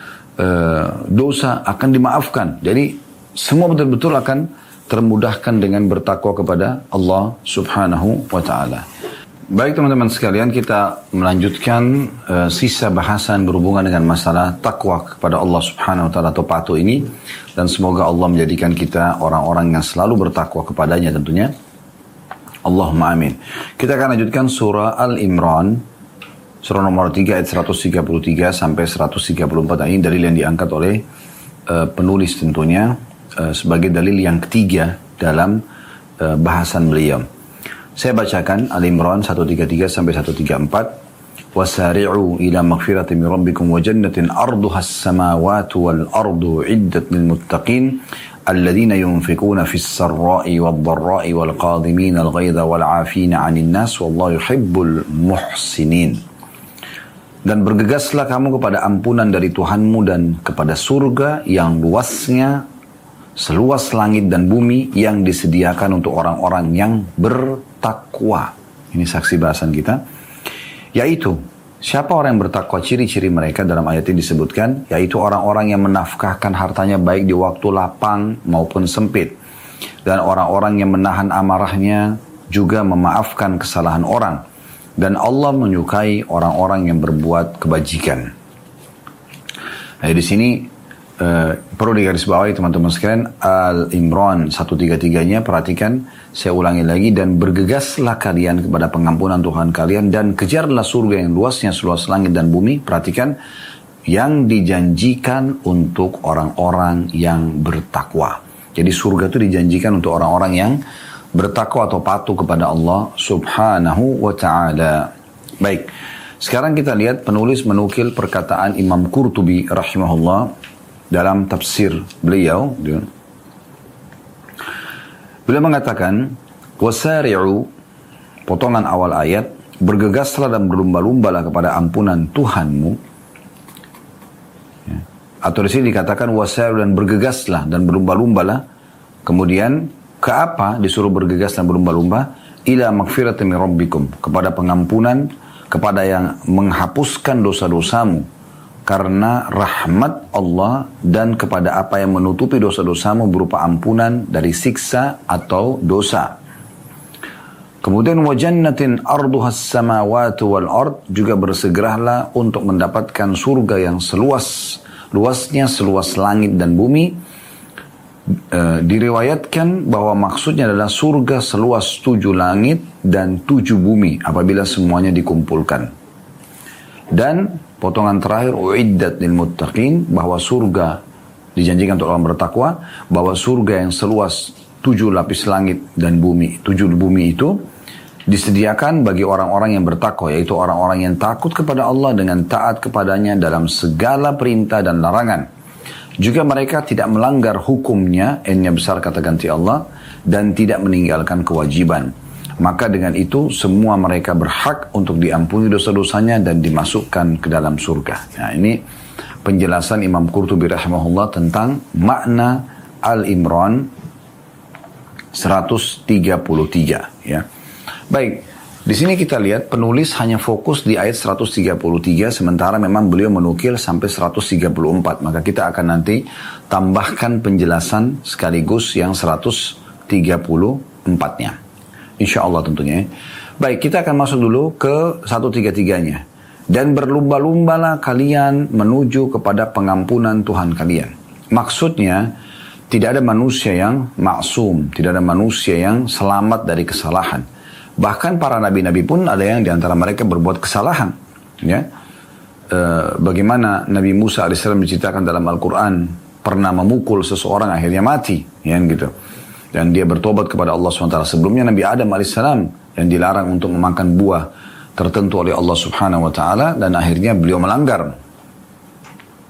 [SPEAKER 1] dosa akan dimaafkan. Jadi semua betul-betul akan termudahkan dengan bertakwa kepada Allah Subhanahu wa ta'ala. Baik teman-teman sekalian, kita melanjutkan sisa bahasan berhubungan dengan masalah takwa kepada Allah Subhanahu wa ta'ala atau patuh ini, dan semoga Allah menjadikan kita orang-orang yang selalu bertakwa kepadanya tentunya. Allahumma amin. Kita akan lanjutkan surah Al-Imran, surah nomor 3 ayat 133 sampai 134. Ini dalil yang diangkat oleh penulis tentunya sebagai dalil yang ketiga dalam bahasan beliau. Saya bacakan Al-Imran 133 sampai 134. Wasari'u ila maghfiratin min rabbikum wa jannatin arduha as-samawati wal ardu 'iddat lil muttaqin alladhina yunfikuna fis sarra'i wad dharra'i wal qadhimina al ghaidha wal 'afina 'anil nas wallahu yuhibbul muhsinin. Dan bergegaslah kamu kepada ampunan dari Tuhanmu dan kepada surga yang luasnya seluas langit dan bumi, yang disediakan untuk orang-orang yang bertakwa. Ini saksi bahasan kita. Yaitu, siapa orang yang bertakwa? Ciri-ciri mereka dalam ayat ini disebutkan, yaitu orang-orang yang menafkahkan hartanya baik di waktu lapang maupun sempit. Dan orang-orang yang menahan amarahnya, juga memaafkan kesalahan orang. Dan Allah menyukai orang-orang yang berbuat kebajikan. Nah, di sini perlu digarisbawahi teman-teman sekalian, Al-Imran 133-nya, perhatikan, saya ulangi lagi, dan bergegaslah kalian kepada pengampunan Tuhan kalian dan kejarlah surga yang luasnya seluas langit dan bumi. Perhatikan, yang dijanjikan untuk orang-orang yang bertakwa. Jadi surga itu dijanjikan untuk orang-orang yang bertakwa atau patuh kepada Allah subhanahu wa ta'ala. Baik, sekarang kita lihat penulis menukil perkataan Imam Qurtubi rahimahullah dalam tafsir beliau. Beliau mengatakan, wasari'u, potongan awal ayat, bergegaslah dan berlumba-lumbalah kepada ampunan Tuhanmu. Ya. Atau di sini dikatakan wasari'u dan bergegaslah dan berlumba-lumbalah. Kemudian ke apa disuruh bergegas dan berlumba-lumba? Ila magfiratin min rabbikum, kepada pengampunan, kepada yang menghapuskan dosa-dosamu karena rahmat Allah, dan kepada apa yang menutupi dosa-dosamu berupa ampunan dari siksa atau dosa. Kemudian wa jannatin arduhas samawati wal ard, juga bersegeralah untuk mendapatkan surga yang luasnya seluas langit dan bumi. Diriwayatkan bahwa maksudnya adalah surga seluas 7 langit dan 7 bumi apabila semuanya dikumpulkan. Dan potongan terakhir, uiddat lil muttaqin, bahwa surga dijanjikan untuk orang bertakwa, bahwa surga yang seluas 7 lapis langit dan bumi, 7 bumi itu disediakan bagi orang-orang yang bertakwa, yaitu orang-orang yang takut kepada Allah dengan taat kepadanya dalam segala perintah dan larangan. Juga mereka tidak melanggar hukumnya, N-nya besar kata ganti Allah, dan tidak meninggalkan kewajiban. Maka dengan itu semua mereka berhak untuk diampuni dosa-dosanya dan dimasukkan ke dalam surga. Nah, ini penjelasan Imam Qurtubi rahimahullah tentang makna Al-Imran 133. Ya. Baik, di sini kita lihat penulis hanya fokus di ayat 133, sementara memang beliau menukil sampai 134. Maka kita akan nanti tambahkan penjelasan sekaligus yang 134-nya. Insya Allah tentunya. Baik, kita akan masuk dulu ke 133-nya. Dan berlumba-lumbalah kalian menuju kepada pengampunan Tuhan kalian. Maksudnya, tidak ada manusia yang maksum, tidak ada manusia yang selamat dari kesalahan. Bahkan para nabi-nabi pun ada yang diantara mereka berbuat kesalahan. Ya. Bagaimana Nabi Musa AS diceritakan dalam Al-Quran, pernah memukul seseorang akhirnya mati. Ya, gitu. Dan dia bertobat kepada Allah SWT. Sebelumnya Nabi Adam AS yang dilarang untuk memakan buah tertentu oleh Allah Subhanahu Wa Taala, dan akhirnya beliau melanggar.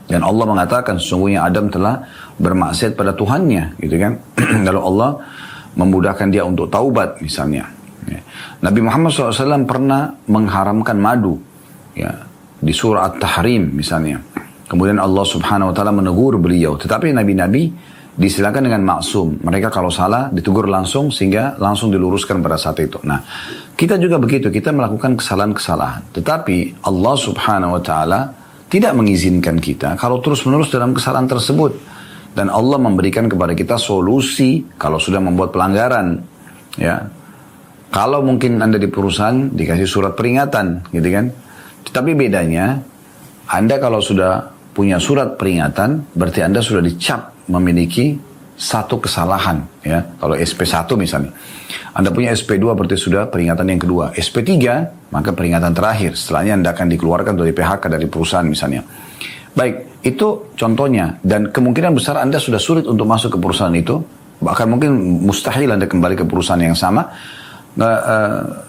[SPEAKER 1] Dan Allah mengatakan sesungguhnya Adam telah bermaksiat pada Tuhannya, gitu kan? Lalu Allah memudahkan dia untuk taubat misalnya. Ya. Nabi Muhammad SAW pernah mengharamkan madu, ya, di surah At-Tahrim misalnya. Kemudian Allah Subhanahu Wa Taala menegur beliau. Tetapi nabi-nabi disilakan dengan maksum. Mereka kalau salah ditegur langsung sehingga langsung diluruskan pada saat itu. Nah, kita juga begitu. Kita melakukan kesalahan-kesalahan. Tetapi Allah Subhanahu Wa Taala tidak mengizinkan kita kalau terus-menerus dalam kesalahan tersebut. Dan Allah memberikan kepada kita solusi kalau sudah membuat pelanggaran. Ya, kalau mungkin Anda di perusahaan dikasih surat peringatan, gitu kan? Tetapi bedanya, Anda kalau sudah punya surat peringatan, berarti Anda sudah dicap memiliki satu kesalahan, ya. Kalau SP1 misalnya, Anda punya SP2 berarti sudah peringatan yang kedua. SP3 maka peringatan terakhir. Setelahnya Anda akan dikeluarkan dari PHK dari perusahaan misalnya. Baik, itu contohnya. Dan kemungkinan besar Anda sudah sulit untuk masuk ke perusahaan itu, bahkan mungkin mustahil Anda kembali ke perusahaan yang sama.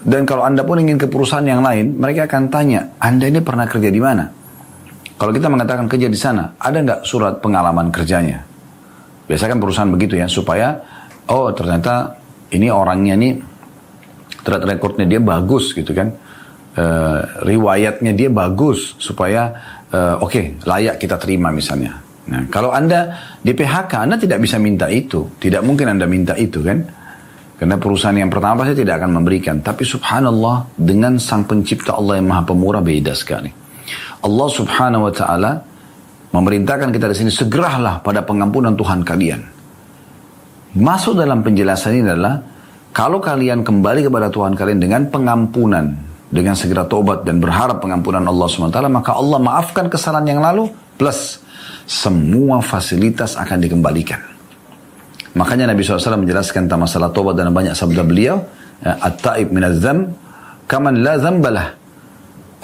[SPEAKER 1] Dan kalau Anda pun ingin ke perusahaan yang lain, mereka akan tanya, Anda ini pernah kerja di mana? Kalau kita mengatakan kerja di sana, ada nggak surat pengalaman kerjanya? Biasanya kan perusahaan begitu ya, supaya oh ternyata ini orangnya nih track recordnya dia bagus gitu kan, riwayatnya dia bagus, supaya oke, layak kita terima misalnya. Nah, kalau Anda di PHK, Anda tidak bisa minta itu, tidak mungkin Anda minta itu kan, karena perusahaan yang pertama pasti tidak akan memberikan. Tapi subhanallah, dengan sang pencipta Allah yang maha pemurah beda sekali. Allah Subhanahu Wa Taala memerintahkan kita di sini, segeralah pada pengampunan Tuhan kalian. Masuk dalam penjelasan ini adalah, kalau kalian kembali kepada Tuhan kalian dengan pengampunan, dengan segera tobat dan berharap pengampunan Allah SWT, maka Allah maafkan kesalahan yang lalu, plus semua fasilitas akan dikembalikan. Makanya Nabi SAW menjelaskan tentang masalah tobat dan banyak sabda beliau, at-taib minaz dzamb kaman la dzambalah.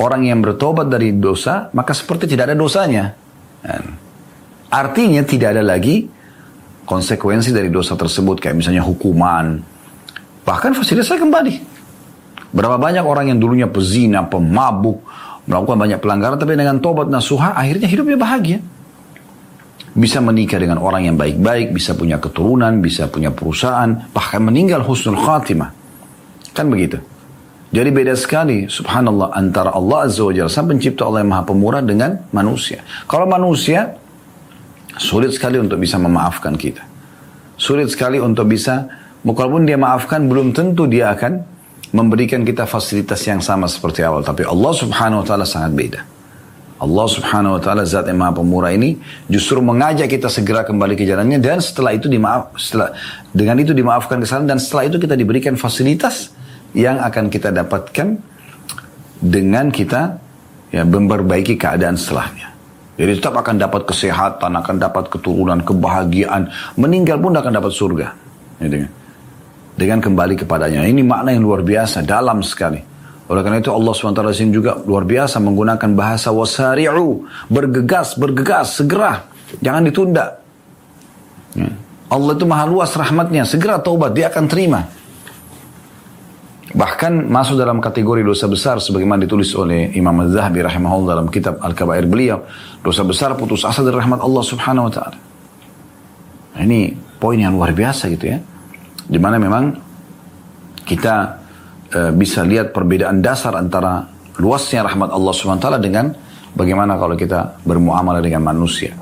[SPEAKER 1] orang yang bertobat dari dosa, maka seperti tidak ada dosanya. Artinya tidak ada lagi konsekuensi dari dosa tersebut, kayak misalnya hukuman. Bahkan fasilitasnya kembali. Berapa banyak orang yang dulunya pezina, pemabuk, melakukan banyak pelanggaran, tapi dengan tobat nasuha, akhirnya hidupnya bahagia. Bisa menikah dengan orang yang baik-baik, bisa punya keturunan, bisa punya perusahaan, bahkan meninggal husnul khatimah. Kan begitu. Jadi beda sekali, subhanallah, antara Allah Azza wa Jalla, sang pencipta, Allah yang maha pemurah, dengan manusia. Kalau manusia, sulit sekali untuk bisa memaafkan kita. Sulit sekali untuk bisa, walaupun dia maafkan, belum tentu dia akan memberikan kita fasilitas yang sama seperti awal. Tapi Allah subhanahu wa ta'ala sangat beda. Allah subhanahu wa ta'ala, zat yang maha pemurah ini, justru mengajak kita segera kembali ke jalannya, dan setelah itu dengan itu dimaafkan kesalahan, dan setelah itu kita diberikan fasilitas yang akan kita dapatkan dengan kita memperbaiki keadaan setelahnya. Jadi tetap akan dapat kesehatan, akan dapat keturunan, kebahagiaan, meninggal pun akan dapat surga. Gitu kan? Dengan kembali kepadanya. Ini makna yang luar biasa, dalam sekali. Oleh karena itu Allah SWT sini juga luar biasa menggunakan bahasa wasari'u, bergegas, segera, jangan ditunda. Allah itu maha luas rahmatnya, segera taubat, dia akan terima. Bahkan masuk dalam kategori dosa besar sebagaimana ditulis oleh Imam Az-Zahabi rahimahullah dalam kitab Al-Kabair beliau, dosa besar putus asa dari rahmat Allah subhanahu wa ta'ala. Ini poin yang luar biasa gitu ya, dimana memang kita bisa lihat perbedaan dasar antara luasnya rahmat Allah subhanahu wa ta'ala dengan bagaimana kalau kita bermuamalah dengan manusia.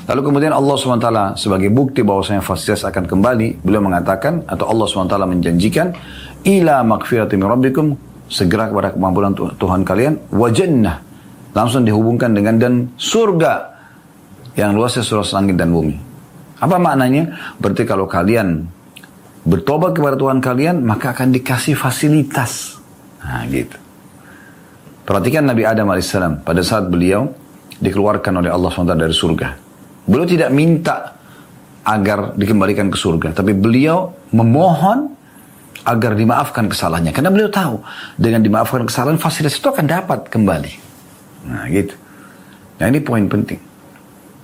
[SPEAKER 1] Lalu kemudian Allah SWT sebagai bukti bahwasanya fasilitas akan kembali, beliau mengatakan, atau Allah SWT menjanjikan, ila magfirati min rabbikum, segera kepada kemampuan Tuhan kalian, wa jannah, langsung dihubungkan dengan, dan surga yang luasnya seluas langit dan bumi. Apa maknanya? Berarti kalau kalian bertobat kepada Tuhan kalian, maka akan dikasih fasilitas. Nah gitu. Perhatikan Nabi Adam AS pada saat beliau dikeluarkan oleh Allah SWT dari surga. Beliau tidak minta agar dikembalikan ke surga, tapi beliau memohon agar dimaafkan kesalahannya. Karena beliau tahu, dengan dimaafkan kesalahan, fasilitas itu akan dapat kembali. Nah gitu. Nah ini poin penting.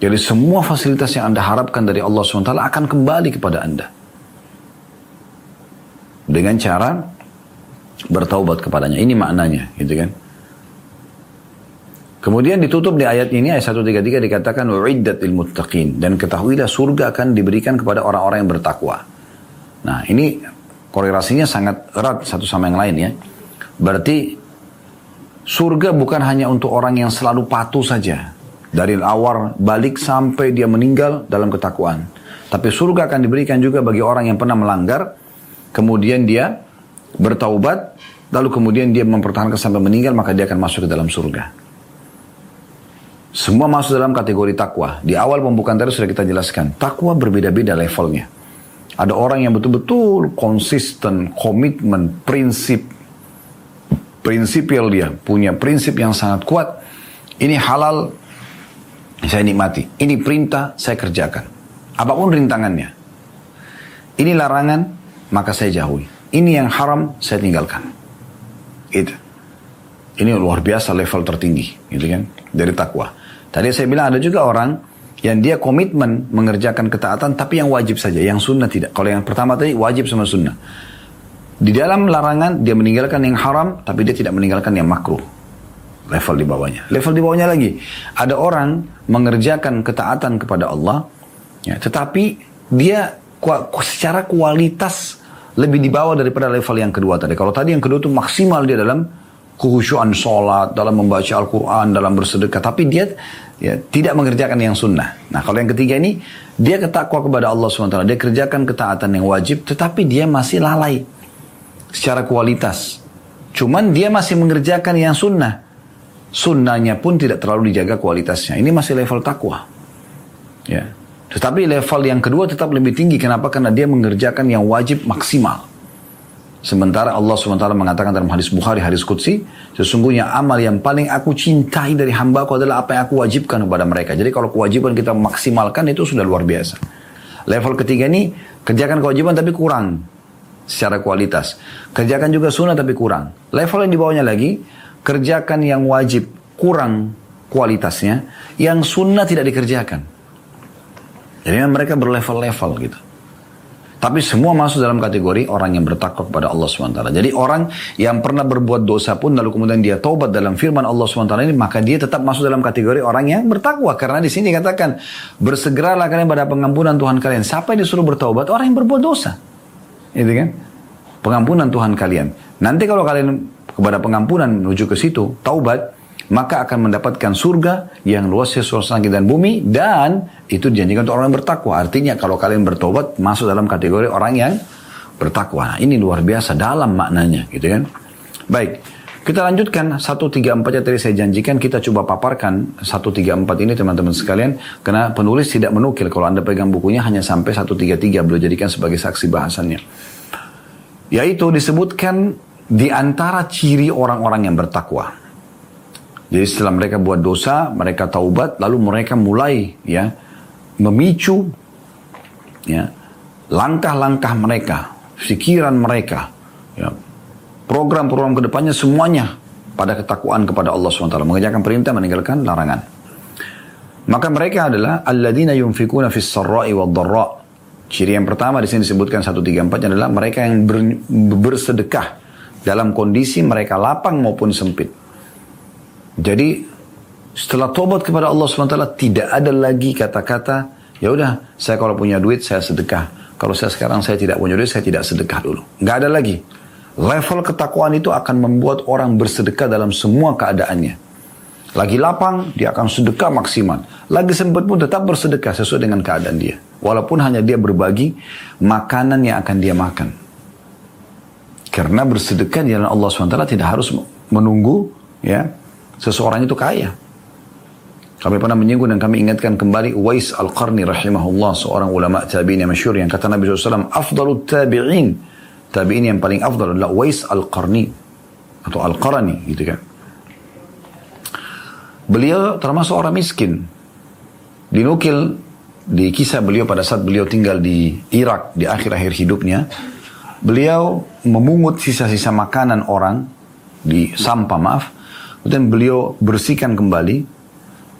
[SPEAKER 1] Jadi semua fasilitas yang Anda harapkan dari Allah SWT akan kembali kepada Anda. Dengan cara bertaubat kepadanya. Ini maknanya, gitu kan. Kemudian ditutup di ayat ini, ayat 133 dikatakan u'iddatil muttaqin, dan ketahuilah surga akan diberikan kepada orang-orang yang bertakwa. Nah, ini korelasinya sangat erat satu sama yang lain ya. Berarti surga bukan hanya untuk orang yang selalu patuh saja, dari awal balik sampai dia meninggal dalam ketakwaan. Tapi surga akan diberikan juga bagi orang yang pernah melanggar, kemudian dia bertaubat, lalu kemudian dia mempertahankan sampai meninggal, maka dia akan masuk ke dalam surga. Semua masuk dalam kategori takwa. Di awal pembukaan tadi sudah kita jelaskan. Takwa berbeda-beda levelnya. Ada orang yang betul-betul konsisten, komitmen, prinsipil dia. Punya prinsip yang sangat kuat. Ini halal, saya nikmati. Ini perintah, saya kerjakan. Apapun rintangannya. Ini larangan, maka saya jauhi. Ini yang haram, saya tinggalkan. Itu. Ini luar biasa level tertinggi. Gitu kan? Dari takwa. Tadi saya bilang ada juga orang yang dia komitmen mengerjakan ketaatan tapi yang wajib saja, yang sunnah tidak. Kalau yang pertama tadi wajib sama sunnah. Di dalam larangan dia meninggalkan yang haram tapi dia tidak meninggalkan yang makruh. Level di bawahnya. Level di bawahnya lagi. Ada orang mengerjakan ketaatan kepada Allah ya, tetapi dia secara kualitas lebih di bawah daripada level yang kedua tadi. Kalau tadi yang kedua itu maksimal dia dalam kekhusyuan sholat, dalam membaca Al-Quran, dalam bersedekah. Tapi dia tidak mengerjakan yang sunnah. Nah kalau yang ketiga ini, dia ketakwa kepada Allah SWT. Dia kerjakan ketaatan yang wajib, tetapi dia masih lalai secara kualitas. Cuman dia masih mengerjakan yang sunnah. Sunnahnya pun tidak terlalu dijaga kualitasnya. Ini masih level takwa. Ya. Tetapi level yang kedua tetap lebih tinggi. Kenapa? Karena dia mengerjakan yang wajib maksimal. Sementara Allah SWT mengatakan dalam hadis Bukhari, hadis Qudsi, sesungguhnya amal yang paling aku cintai dari hambaku adalah apa yang aku wajibkan kepada mereka. Jadi kalau kewajiban kita maksimalkan itu sudah luar biasa. Level ketiga ini, kerjakan kewajiban tapi kurang secara kualitas. Kerjakan juga sunnah tapi kurang. Level yang di bawahnya lagi, kerjakan yang wajib kurang kualitasnya, yang sunnah tidak dikerjakan. Jadi mereka berlevel-level gitu. Tapi semua masuk dalam kategori orang yang bertakwa kepada Allah SWT. Jadi orang yang pernah berbuat dosa pun lalu kemudian dia taubat dalam firman Allah SWT ini, maka dia tetap masuk dalam kategori orang yang bertakwa. Karena di sini dikatakan, bersegeralah kalian pada pengampunan Tuhan kalian. Siapa yang disuruh bertaubat? Orang yang berbuat dosa. Itu kan? Pengampunan Tuhan kalian. Nanti kalau kalian kepada pengampunan menuju ke situ, taubat, maka akan mendapatkan surga yang luasnya surga langit dan bumi, dan itu dijanjikan untuk orang yang bertakwa. Artinya kalau kalian bertobat masuk dalam kategori orang yang bertakwa. Nah, ini luar biasa dalam maknanya, gitu kan? Baik, kita lanjutkan 134 yang tadi saya janjikan, kita coba paparkan 134 ini teman-teman sekalian, karena penulis tidak menukil. Kalau Anda pegang bukunya hanya sampai 133 beliau jadikan sebagai saksi bahasannya. Yaitu disebutkan di antara ciri orang-orang yang bertakwa. Jadi setelah mereka buat dosa, mereka taubat, lalu mereka mulai ya memicu ya langkah-langkah mereka, pikiran mereka, ya, program-program kedepannya semuanya pada ketakwaan kepada Allah SWT, mengerjakan perintah, meninggalkan larangan. Maka mereka adalah alladzina yunfikuna fis sarra'i wad dharra. Ciri yang pertama di sini disebutkan 134 adalah mereka yang bersedekah dalam kondisi mereka lapang maupun sempit. Jadi setelah tobat kepada Allah SWT tidak ada lagi kata-kata, ya udah saya kalau punya duit saya sedekah. Kalau saya sekarang saya tidak punya duit saya tidak sedekah dulu. Nggak ada lagi. Level ketakwaan itu akan membuat orang bersedekah dalam semua keadaannya. Lagi lapang dia akan sedekah maksimal. Lagi sempat pun tetap bersedekah sesuai dengan keadaan dia. Walaupun hanya dia berbagi makanan yang akan dia makan. Karena bersedekah di jalan Allah SWT tidak harus menunggu ya seseorang itu kaya. Kami pernah menyinggung dan kami ingatkan kembali Uwais Al-Qarni rahimahullah, seorang ulama tabi'in yang masyhur, yang kata Nabi SAW, afdalut tabi'in, tabi'in yang paling afdal adalah Uwais Al-Qarni atau Al-Qarni gitu kan. Beliau termasuk orang miskin. Dinukil di kisah beliau pada saat beliau tinggal di Irak di akhir-akhir hidupnya, beliau memungut sisa-sisa makanan orang di sampah kemudian beliau bersihkan kembali.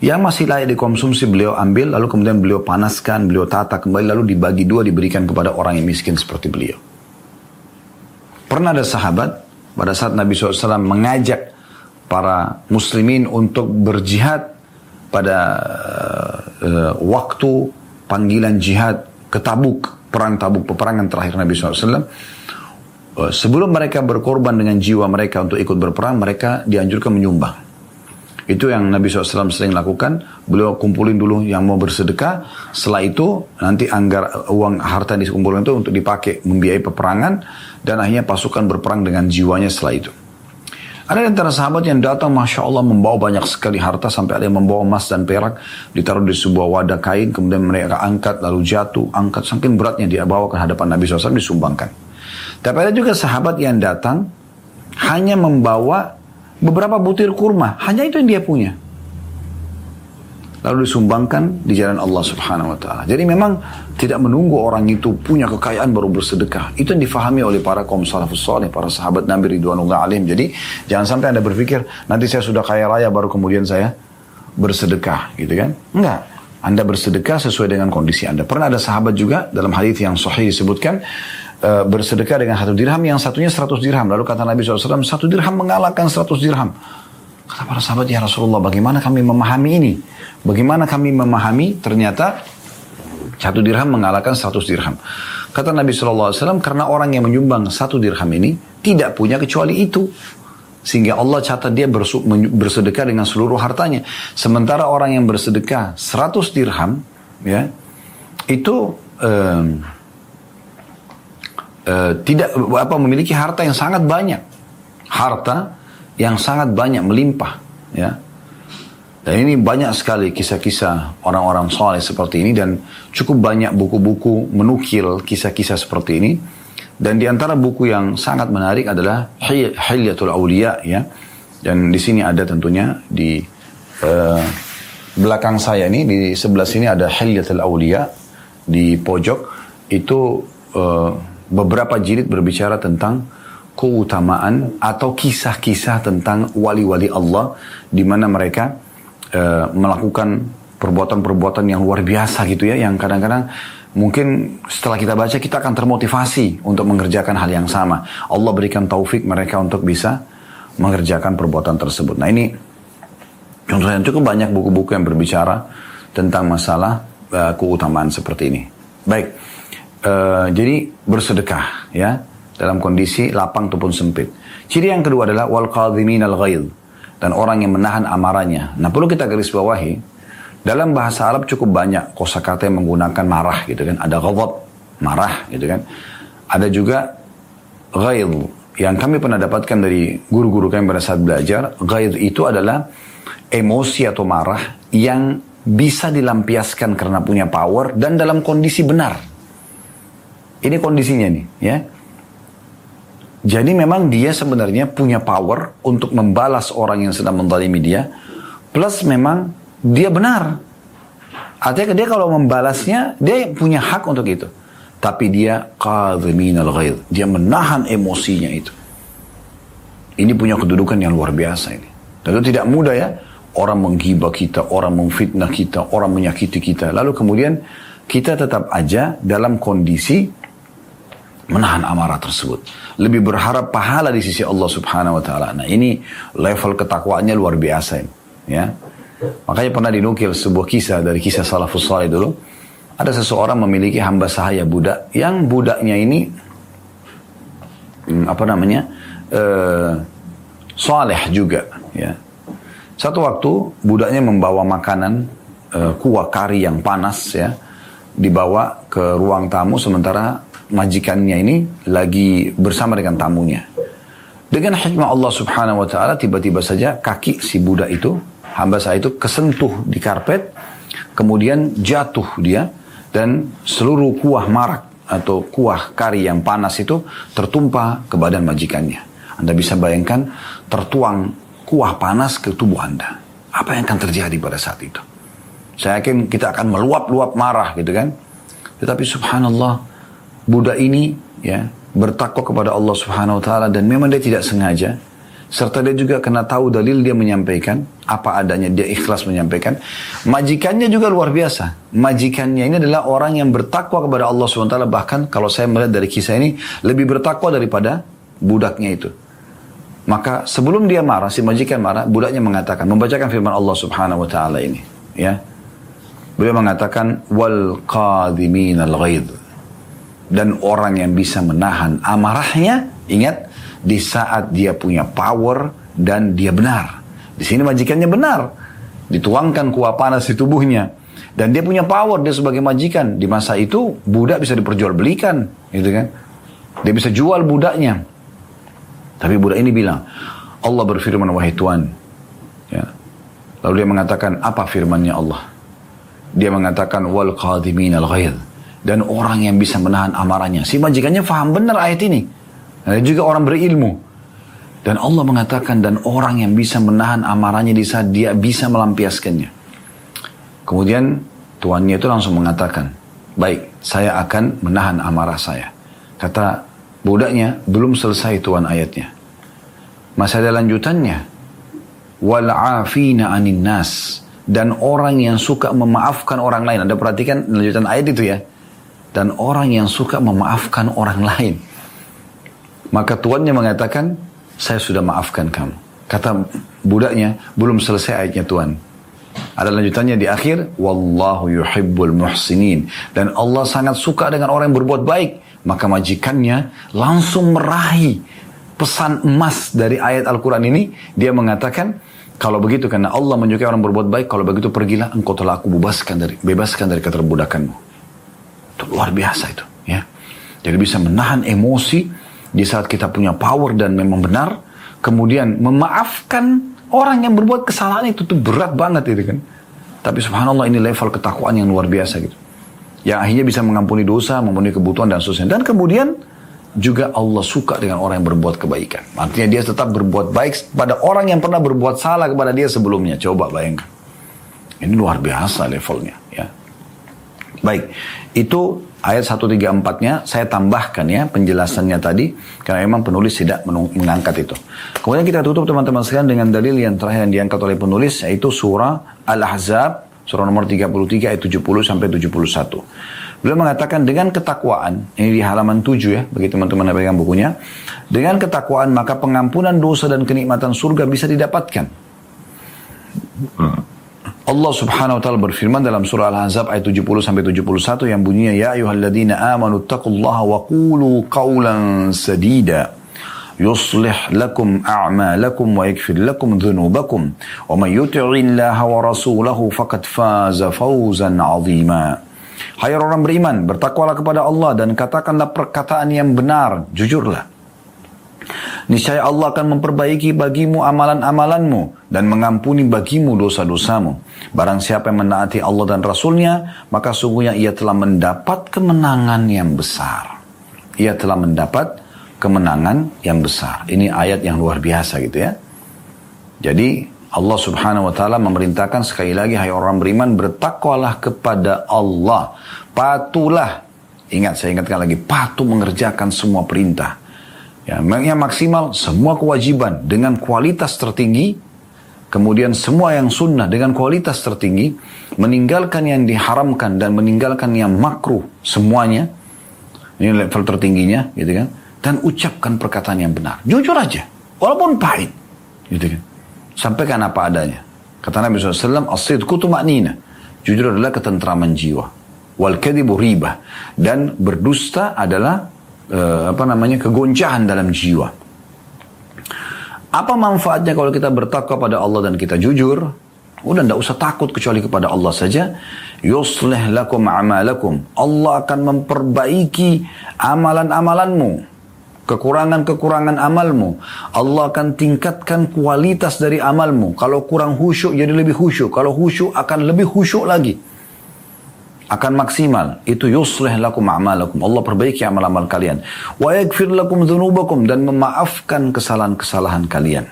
[SPEAKER 1] Yang masih layak dikonsumsi beliau ambil, lalu kemudian beliau panaskan, beliau tata kembali, lalu dibagi dua diberikan kepada orang yang miskin seperti beliau. Pernah ada sahabat, pada saat Nabi SAW mengajak para muslimin untuk berjihad pada waktu panggilan jihad ke Tabuk, perang Tabuk, peperangan terakhir Nabi SAW. Sebelum mereka berkorban dengan jiwa mereka untuk ikut berperang, mereka dianjurkan menyumbang. Itu yang Nabi SAW sering lakukan. Beliau kumpulin dulu yang mau bersedekah. Setelah itu nanti uang harta yang dikumpulkan itu untuk dipakai membiayai peperangan. Dan akhirnya pasukan berperang dengan jiwanya setelah itu. Ada antara sahabat yang datang, Masya Allah, membawa banyak sekali harta. Sampai ada yang membawa emas dan perak. Ditaruh di sebuah wadah kain. Kemudian mereka angkat, lalu jatuh. Angkat, saking beratnya dia bawa ke hadapan Nabi SAW, disumbangkan. Tapi ada juga sahabat yang datang hanya membawa beberapa butir kurma, hanya itu yang dia punya. Lalu disumbangkan di jalan Allah Subhanahu wa taala. Jadi memang tidak menunggu orang itu punya kekayaan baru bersedekah. Itu yang difahami oleh para kaum salafus saleh, para sahabat Nabi ridwanullah alaihim. Jadi jangan sampai Anda berpikir nanti saya sudah kaya raya baru kemudian saya bersedekah, gitu kan? Enggak. Anda bersedekah sesuai dengan kondisi Anda. Pernah ada sahabat juga dalam hadis yang sahih disebutkan bersedekah dengan 1 dirham, yang satunya 100 dirham. Lalu kata Nabi SAW, 1 dirham mengalahkan 100 dirham. Kata para sahabat, ya Rasulullah, bagaimana kami memahami ini? Bagaimana kami memahami ternyata 1 dirham mengalahkan 100 dirham? Kata Nabi SAW, karena orang yang menyumbang 1 dirham ini tidak punya kecuali itu. Sehingga Allah catat dia bersedekah dengan seluruh hartanya. Sementara orang yang bersedekah 100 dirham, ya, itu tidak memiliki harta yang sangat banyak, melimpah, ya. Dan ini banyak sekali kisah-kisah orang-orang saleh seperti ini, dan cukup banyak buku-buku menukil kisah-kisah seperti ini. Dan di antara buku yang sangat menarik adalah Hilyatul Auliya, ya. Dan di sini ada tentunya di belakang saya ini, di sebelah sini ada Hilyatul Auliya di pojok itu. Beberapa jilid berbicara tentang keutamaan atau kisah-kisah tentang wali-wali Allah di mana mereka melakukan perbuatan-perbuatan yang luar biasa gitu ya, yang kadang-kadang mungkin setelah kita baca kita akan termotivasi untuk mengerjakan hal yang sama. Allah berikan taufik mereka untuk bisa mengerjakan perbuatan tersebut. Nah ini contohnya cukup banyak buku-buku yang berbicara tentang masalah keutamaan seperti ini. Baik, jadi bersedekah ya dalam kondisi lapang ataupun sempit. Ciri yang kedua adalah wal qadhiminal ghaidh, dan orang yang menahan amarahnya. Nah perlu kita garis bawahi, dalam bahasa Arab cukup banyak kosakata yang menggunakan marah gitu kan. Ada ghadab, marah gitu kan. Ada juga ghaidh, yang kami pernah dapatkan dari guru-guru kami pada saat belajar. Ghaidh itu adalah emosi atau marah yang bisa dilampiaskan karena punya power dan dalam kondisi benar. Ini kondisinya nih ya. Jadi memang dia sebenarnya punya power untuk membalas orang yang sedang menzalimi dia. Plus memang dia benar. Artinya dia kalau membalasnya, dia punya hak untuk itu. Tapi dia qadhiminal ghaidh. Dia menahan emosinya itu. Ini punya kedudukan yang luar biasa ini. Dan itu tidak mudah ya. Orang menghibah kita, orang memfitnah kita, orang menyakiti kita. Lalu kemudian kita tetap aja dalam kondisi menahan amarah tersebut. Lebih berharap pahala di sisi Allah Subhanahu wa taala. Nah, ini level ketakwaannya luar biasa ini, ya. Makanya pernah dinukil sebuah kisah dari kisah salafus salih dulu. Ada seseorang memiliki hamba sahaya budak, yang budaknya ini saleh juga, ya. Satu waktu budaknya membawa makanan kuah kari yang panas, ya, dibawa ke ruang tamu sementara majikannya ini lagi bersama dengan tamunya. Dengan hikmah Allah Subhanahu wa taala, tiba-tiba saja kaki si budak itu, hamba saya itu, kesentuh di karpet, kemudian jatuh dia, dan seluruh kuah marak atau kuah kari yang panas itu tertumpah ke badan majikannya. Anda bisa bayangkan tertuang kuah panas ke tubuh Anda. Apa yang akan terjadi pada saat itu? Saya yakin kita akan meluap-luap marah gitu kan. Tetapi subhanallah, budak ini ya bertakwa kepada Allah Subhanahu wa taala, dan memang dia tidak sengaja, serta dia juga kena tahu dalil, dia menyampaikan apa adanya, dia ikhlas menyampaikan. Majikannya juga luar biasa. Majikannya ini adalah orang yang bertakwa kepada Allah Subhanahu wa taala, bahkan kalau saya melihat dari kisah ini lebih bertakwa daripada budaknya itu. Maka sebelum dia marah, si majikan marah, budaknya mengatakan, membacakan firman Allah Subhanahu wa taala ini, ya. Beliau mengatakan wal qadhiminal ghaidh, dan orang yang bisa menahan amarahnya, ingat, di saat dia punya power dan dia benar. Di sini majikannya benar, dituangkan kuah panas di tubuhnya, dan dia punya power, dia sebagai majikan. Di masa itu budak bisa diperjualbelikan, gitu kan? Dia bisa jual budaknya. Tapi budak ini bilang, Allah berfirman, wahai Tuhan, ya. Lalu dia mengatakan, apa firmannya Allah? Dia mengatakan wal qadhiminal ghaidh, dan orang yang bisa menahan amarahnya. Si majikannya faham benar ayat ini. Dan juga orang berilmu. Dan Allah mengatakan, dan orang yang bisa menahan amarahnya di saat dia bisa melampiaskannya. Kemudian tuannya itu langsung mengatakan, baik, saya akan menahan amarah saya. Kata budaknya, belum selesai Tuan ayatnya. Masih ada lanjutannya. Wal'afina anin nas, dan orang yang suka memaafkan orang lain. Anda perhatikan lanjutan ayat itu ya. Dan orang yang suka memaafkan orang lain. Maka tuannya mengatakan, saya sudah maafkan kamu. Kata budaknya, belum selesai ayatnya Tuan. Ada lanjutannya di akhir, wallahu yuhibbul muhsinin, dan Allah sangat suka dengan orang yang berbuat baik. Maka majikannya langsung meraih pesan emas dari ayat Al-Quran ini. Dia mengatakan, kalau begitu karena Allah menyukai orang berbuat baik, kalau begitu pergilah, engkau telah aku bebaskan dari keterbudakanmu. Itu luar biasa itu, ya. Jadi bisa menahan emosi di saat kita punya power dan memang benar. Kemudian memaafkan orang yang berbuat kesalahan itu tuh berat banget itu kan. Tapi subhanallah, ini level ketakwaan yang luar biasa gitu. Yang akhirnya bisa mengampuni dosa, memenuhi kebutuhan dan seterusnya. Dan kemudian juga Allah suka dengan orang yang berbuat kebaikan. Artinya dia tetap berbuat baik pada orang yang pernah berbuat salah kepada dia sebelumnya. Coba bayangkan. Ini luar biasa levelnya, ya. Baik, itu ayat 134-nya saya tambahkan ya penjelasannya tadi, karena memang penulis tidak mengangkat itu. Kemudian kita tutup teman-teman sekalian dengan dalil yang terakhir yang diangkat oleh penulis, yaitu surah Al-Ahzab, surah nomor 33 ayat 70 sampai 71. Beliau mengatakan dengan ketakwaan, ini di halaman 7 ya, bagi teman-teman yang pegang bukunya, dengan ketakwaan maka pengampunan dosa dan kenikmatan surga bisa didapatkan. Allah subhanahu wa ta'ala berfirman dalam surah Al-Ahzab ayat 70 sampai 71 yang bunyinya, Ya ayuhalladzina amanu taqullaha wa qulu qawlan sadida yuslih lakum a'malakum wa yakfir lakum dhunubakum wa man yuti'illaha wa rasulahu faqad faza fawzan 'azima. Hai orang beriman, bertakwalah kepada Allah dan katakanlah perkataan yang benar, jujurlah. Niscaya Allah akan memperbaiki bagimu amalan-amalanmu dan mengampuni bagimu dosa-dosamu. Barang siapa yang menaati Allah dan Rasulnya, maka sungguhnya ia telah mendapat kemenangan yang besar. Ia telah mendapat kemenangan yang besar. Ini ayat yang luar biasa gitu ya. Jadi Allah subhanahu wa ta'ala memerintahkan sekali lagi, hai orang beriman, bertakwalah kepada Allah. Patulah. Ingat, saya ingatkan lagi, patuh mengerjakan semua perintah. Yang maksimal semua kewajiban dengan kualitas tertinggi, kemudian semua yang sunnah dengan kualitas tertinggi, meninggalkan yang diharamkan dan meninggalkan yang makruh semuanya, ini level tertingginya gitu kan, dan ucapkan perkataan yang benar, jujur aja walaupun pahit gitu kan, sampaikan apa adanya. Kata Nabi SAW, as-sidqu tuma'nina, jujur adalah ketentraman jiwa, wal kadhibu ribah, dan berdusta adalah kegoncahan dalam jiwa. Apa manfaatnya kalau kita bertakwa pada Allah dan kita jujur? Udah tidak usah takut kecuali kepada Allah saja. Yuslih lakum a'malakum, Allah akan memperbaiki amalan-amalanmu, kekurangan-kekurangan amalmu. Allah akan tingkatkan kualitas dari amalmu. Kalau kurang khusyuk jadi lebih khusyuk, kalau khusyuk akan lebih khusyuk lagi, akan maksimal. Itu yuslih lakum a'malakum, Allah perbaiki amal-amal kalian. Wa yaghfir lakum dzunubakum, dan memaafkan kesalahan-kesalahan kalian.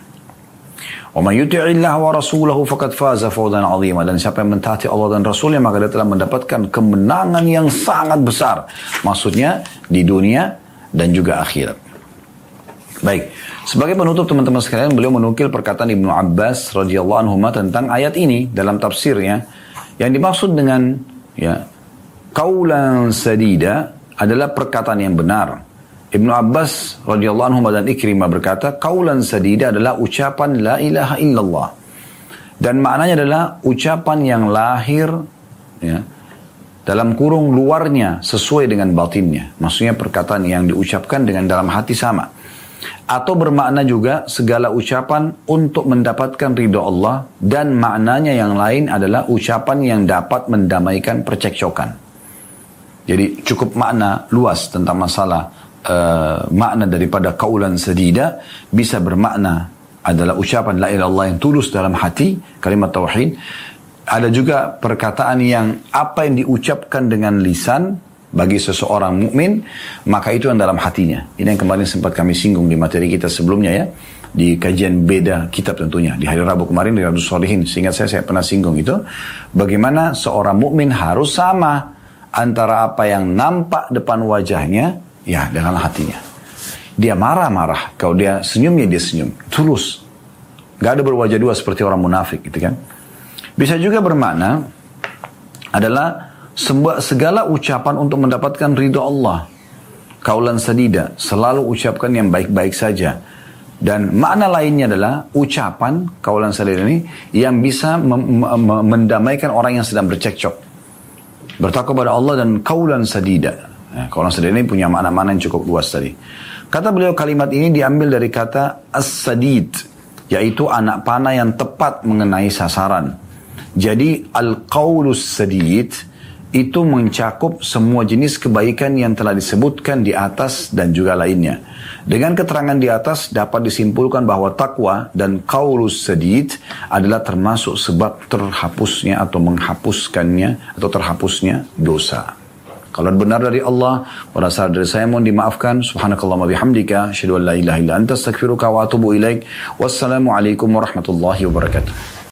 [SPEAKER 1] Wa man yuti'illaha wa rasulahu faqad faza fawzan 'azima, dan siapa yang mentaati Allah dan Rasulnya maka dia telah mendapatkan kemenangan yang sangat besar. Maksudnya di dunia dan juga akhirat. Baik, sebagai penutup teman-teman sekalian, beliau menukil perkataan Ibnu Abbas radhiyallahu anhu tentang ayat ini dalam tafsirnya. Yang dimaksud dengan qaulan sadida adalah perkataan yang benar. Ibnu Abbas radhiyallahu anhu dan Ikrimah berkata, qaulan sadida adalah ucapan la ilaha illallah, dan maknanya adalah ucapan yang lahir ya, dalam kurung luarnya sesuai dengan batinnya. Maksudnya perkataan yang diucapkan dengan dalam hati sama. Atau bermakna juga segala ucapan untuk mendapatkan ridho Allah, dan maknanya yang lain adalah ucapan yang dapat mendamaikan percekcokan. Jadi cukup makna luas tentang masalah makna daripada qaulan sadida. Bisa bermakna adalah ucapan la ilaha illallah yang tulus dalam hati, kalimat tauhid. Ada juga perkataan yang apa yang diucapkan dengan lisan bagi seseorang mukmin, maka itu yang dalam hatinya. Ini yang kemarin sempat kami singgung di materi kita sebelumnya ya, di kajian beda kitab tentunya, di hari Rabu kemarin di Riyadhus Shalihin. Seingat saya pernah singgung itu, bagaimana seorang mukmin harus sama antara apa yang nampak depan wajahnya ya dengan hatinya. Dia marah-marah, kalau dia senyumnya dia senyum tulus, gak ada berwajah dua seperti orang munafik gitu kan. Bisa juga bermakna adalah segala ucapan untuk mendapatkan ridho Allah. Qaulan sadida, selalu ucapkan yang baik-baik saja. Dan makna lainnya adalah ucapan qaulan sadida ini yang bisa mendamaikan orang yang sedang bercekcok. Bertakwa pada Allah dan qaulan sadida. Qaulan sadida ini punya makna-makna yang cukup luas tadi. Kata beliau, kalimat ini diambil dari kata as-sadid, yaitu anak panah yang tepat mengenai sasaran. Jadi al-qaulus sadid itu mencakup semua jenis kebaikan yang telah disebutkan di atas dan juga lainnya. Dengan keterangan di atas dapat disimpulkan bahwa takwa dan qaulus sadid adalah termasuk sebab terhapusnya atau menghapuskannya atau terhapusnya dosa. Kalau benar dari Allah, berasal dari saya mohon dimaafkan. Subhanakallahumma bihamdika, asyhadu an la ilaha illa anta, astaghfiruka wa atubu ilaik. Wassalamualaikum warahmatullahi wabarakatuh.